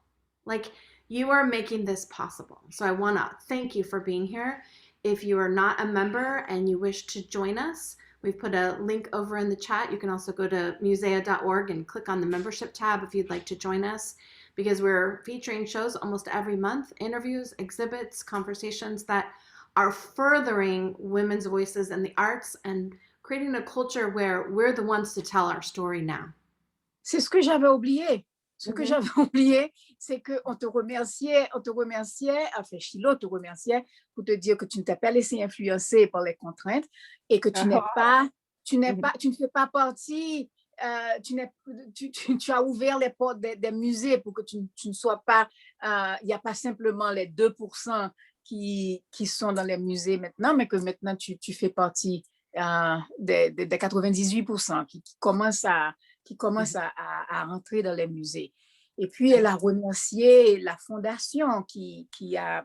Like, you are making this possible. So I want to thank you for being here. If you are not a member and you wish to join us, we've put a link over in the chat. You can also go to musea.org and click on the membership tab if you'd like to join us, because we're featuring shows almost every month, interviews, exhibits, conversations that are furthering women's voices in the arts and creating a culture where we're the ones to tell our story now. C'est ce que j'avais oublié. Ce que j'avais oublié, c'est qu'on te remerciait, enfin, Chilo te remerciait pour te dire que tu ne t'es pas laissé influencer par les contraintes et que tu ne fais pas partie, tu as ouvert les portes des musées pour que tu ne sois pas, il n'y a pas simplement les 2% qui sont dans les musées maintenant, mais que maintenant tu fais partie des 98% qui commencent à rentrer dans les musées. Et puis, elle a remercié la fondation qui a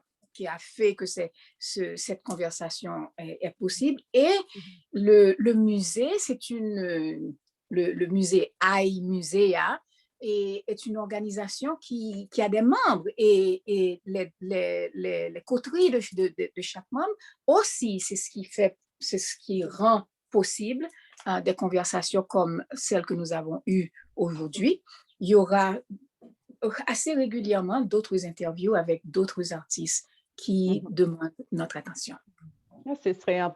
fait que cette conversation est possible. Et le musée, le musée iMusea est une organisation qui a des membres et les coteries de chaque membre aussi, c'est ce qui rend possible des conversations comme celles que nous avons eues aujourd'hui. Il y aura assez régulièrement d'autres interviews avec d'autres artistes qui demandent notre attention. Ce serait un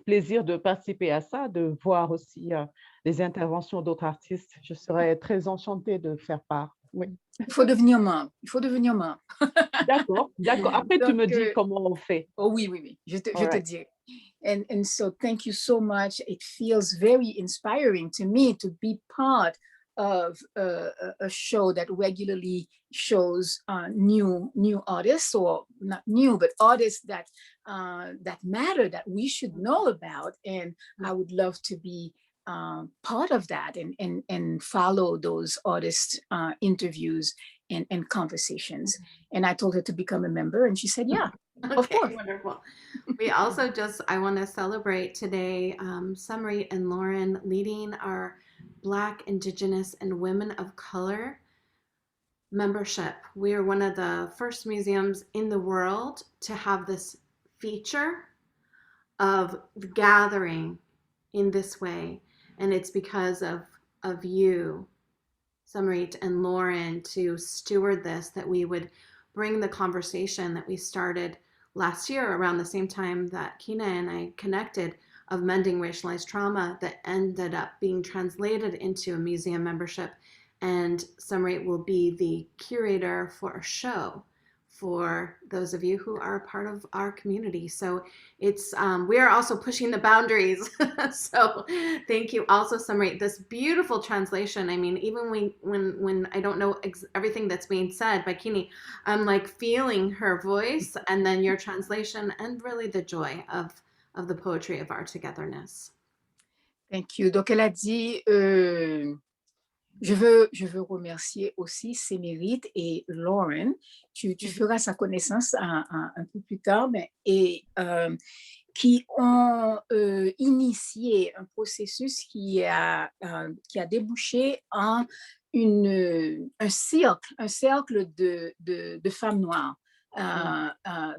plaisir de participer à ça, de voir aussi les interventions d'autres artistes. Je serais très enchantée de faire part. Oui. Il faut devenir membre. D'accord. Après, Donc, tu me dis comment on fait. Oh oui. Je te dis. And so thank you so much. It feels very inspiring to me to be part of a show that regularly shows new artists, or not new, but artists that matter, that we should know about. And I would love to be part of that and follow those artists' interviews and conversations. And I told her to become a member, and she said, yeah. Okay, of course. Wonderful. We also I want to celebrate today Sumrit and Lauren leading our Black, Indigenous, and Women of Color membership. We are one of the first museums in the world to have this feature of gathering in this way. And it's because of you, Sumrit and Lauren, to steward this, that we would bring the conversation that we started last year around the same time that Kina and I connected, of mending racialized trauma, that ended up being translated into a museum membership. And Sumrit will be the curator for a show for those of you who are a part of our community. So it's we are also pushing the boundaries. So thank you also, Sumrit. This beautiful translation. I mean, even when I don't know everything that's being said by Kini, I'm like feeling her voice, and then your translation, and really the joy of the poetry of our togetherness. Thank you. Donc elle a dit, je veux remercier aussi Sémérite et Lauren. Tu feras sa connaissance un peu plus tard, qui ont initié un processus qui a débouché en un cercle de femmes noires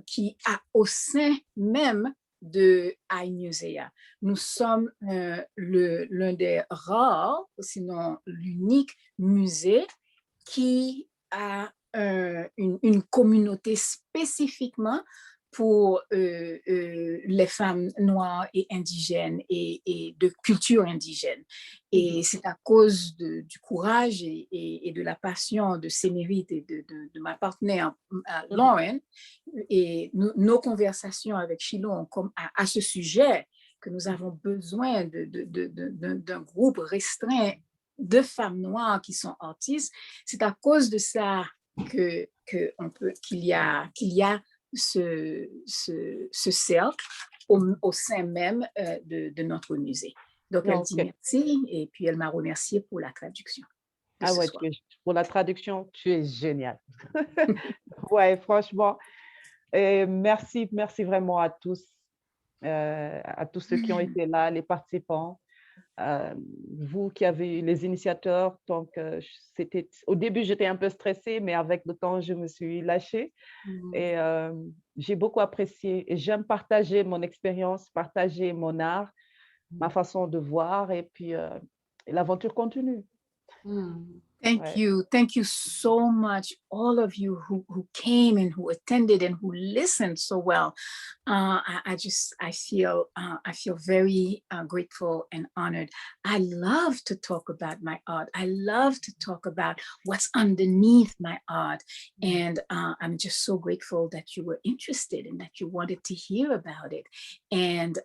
qui a au sein même de iMusea. Nous sommes l'un des rares, sinon l'unique musée qui a une communauté spécifiquement pour les femmes noires et indigènes et de culture indigène. Et c'est à cause du courage et de la passion de Sémérite et de ma partenaire Lauren et nos conversations avec Shilo à ce sujet que nous avons besoin d'un groupe restreint de femmes noires qui sont artistes. C'est à cause de ça qu'il y a ce cercle au sein même de notre musée. Donc, elle dit Ok. merci et puis elle m'a remercié pour la traduction. Ah ouais, pour la traduction, tu es génial. Ouais, franchement, merci vraiment à tous ceux qui ont été là, les participants, vous qui avez les initiateurs. Donc, au début, j'étais un peu stressée, mais avec le temps, je me suis lâchée. Et j'ai beaucoup apprécié. Et j'aime partager mon expérience, partager mon art, ma façon de voir. Et puis, l'aventure continue. Thank you. Thank you so much, all of you who came and who attended and who listened so well. I feel very grateful and honored. I love to talk about my art. I love to talk about what's underneath my art. And I'm just so grateful that you were interested and that you wanted to hear about it. And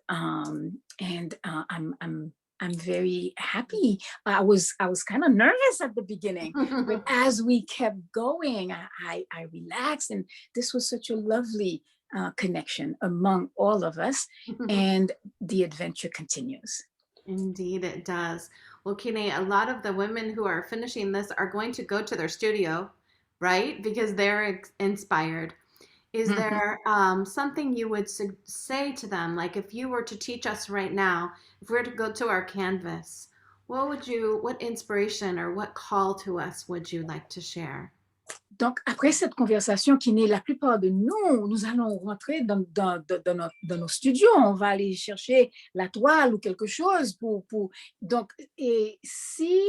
I'm very happy. I was kind of nervous at the beginning, but as we kept going, I relaxed, and this was such a lovely connection among all of us, and the adventure continues. Indeed, it does. Well, Kine, a lot of the women who are finishing this are going to go to their studio, right? Because they're inspired. Is there something you would say to them? Like if you were to teach us right now, if we were to go to our canvas, what inspiration or what call to us would you like to share? Donc, après cette conversation qui n'est la plupart de nous, nous allons rentrer dans nos studios. On va aller chercher la toile ou quelque chose donc, et si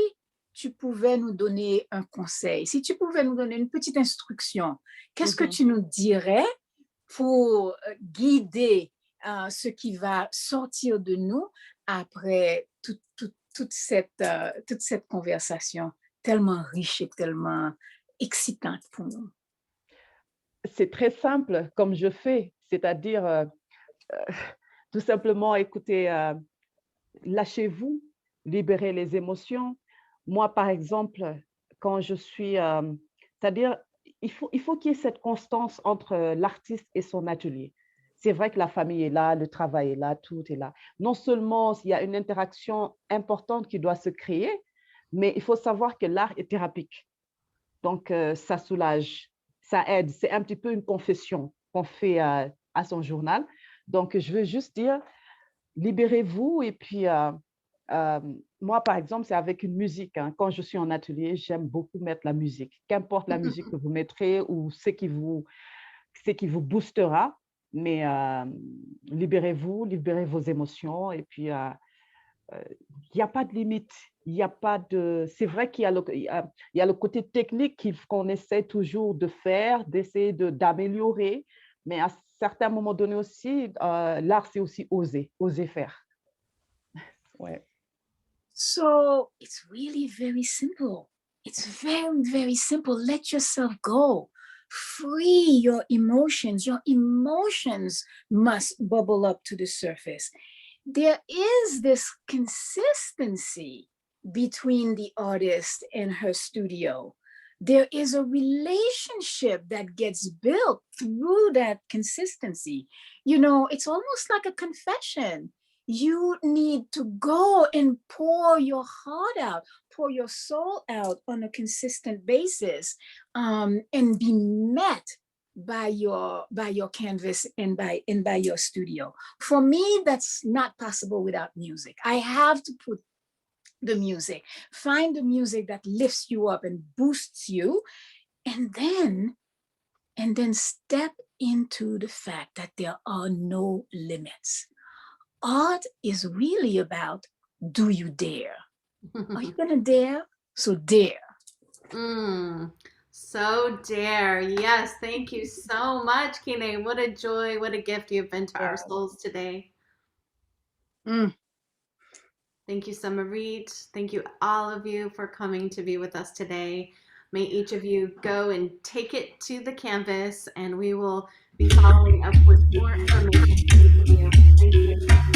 tu pouvais nous donner un conseil, si tu pouvais nous donner une petite instruction, qu'est-ce que tu nous dirais pour guider ce qui va sortir de nous après toute cette conversation tellement riche et tellement excitante pour nous? C'est très simple comme je fais, c'est-à-dire tout simplement écoutez, lâchez-vous, libérez les émotions. Moi, par exemple, quand je suis, c'est-à-dire il faut qu'il y ait cette constance entre l'artiste et son atelier. C'est vrai que la famille est là, le travail est là, tout est là. Non seulement il y a une interaction importante qui doit se créer, mais il faut savoir que l'art est thérapique. Donc, ça soulage, ça aide. C'est un petit peu une confession qu'on fait à son journal. Donc, je veux juste dire, libérez-vous. Et puis, moi, par exemple, c'est avec une musique. Hein. Quand je suis en atelier, j'aime beaucoup mettre la musique. Qu'importe la musique que vous mettrez ou ce qui vous boostera. Mais libérez-vous, libérez vos émotions. Et puis, il n'y a pas de limite. Il n'y a pas de... C'est vrai qu'il y a le côté technique qu'on essaie toujours de faire, d'essayer d'améliorer, mais à certains moments donnés aussi, l'art, c'est aussi oser faire. Ouais. So it's really very simple. It's very, very simple. Let yourself go. Free your emotions. Your emotions must bubble up to the surface. There is this consistency between the artist and her studio. There is a relationship that gets built through that consistency. You know, it's almost like a confession. You need to go and pour your heart out, pour your soul out on a consistent basis, and be met by your canvas and by your studio. For me, that's not possible without music. I have to put the music, find the music that lifts you up and boosts you, and then step into the fact that there are no limits. Art is really about, do you dare? Are you gonna dare? So dare. So dare. Yes, thank you so much, Kine. What a joy, what a gift you've been to our Yes. souls today. Mm. Thank you, Samarit. Thank you, all of you, for coming to be with us today. May each of you go and take it to the canvas, and we will be following up with more information for each of you. Thank you.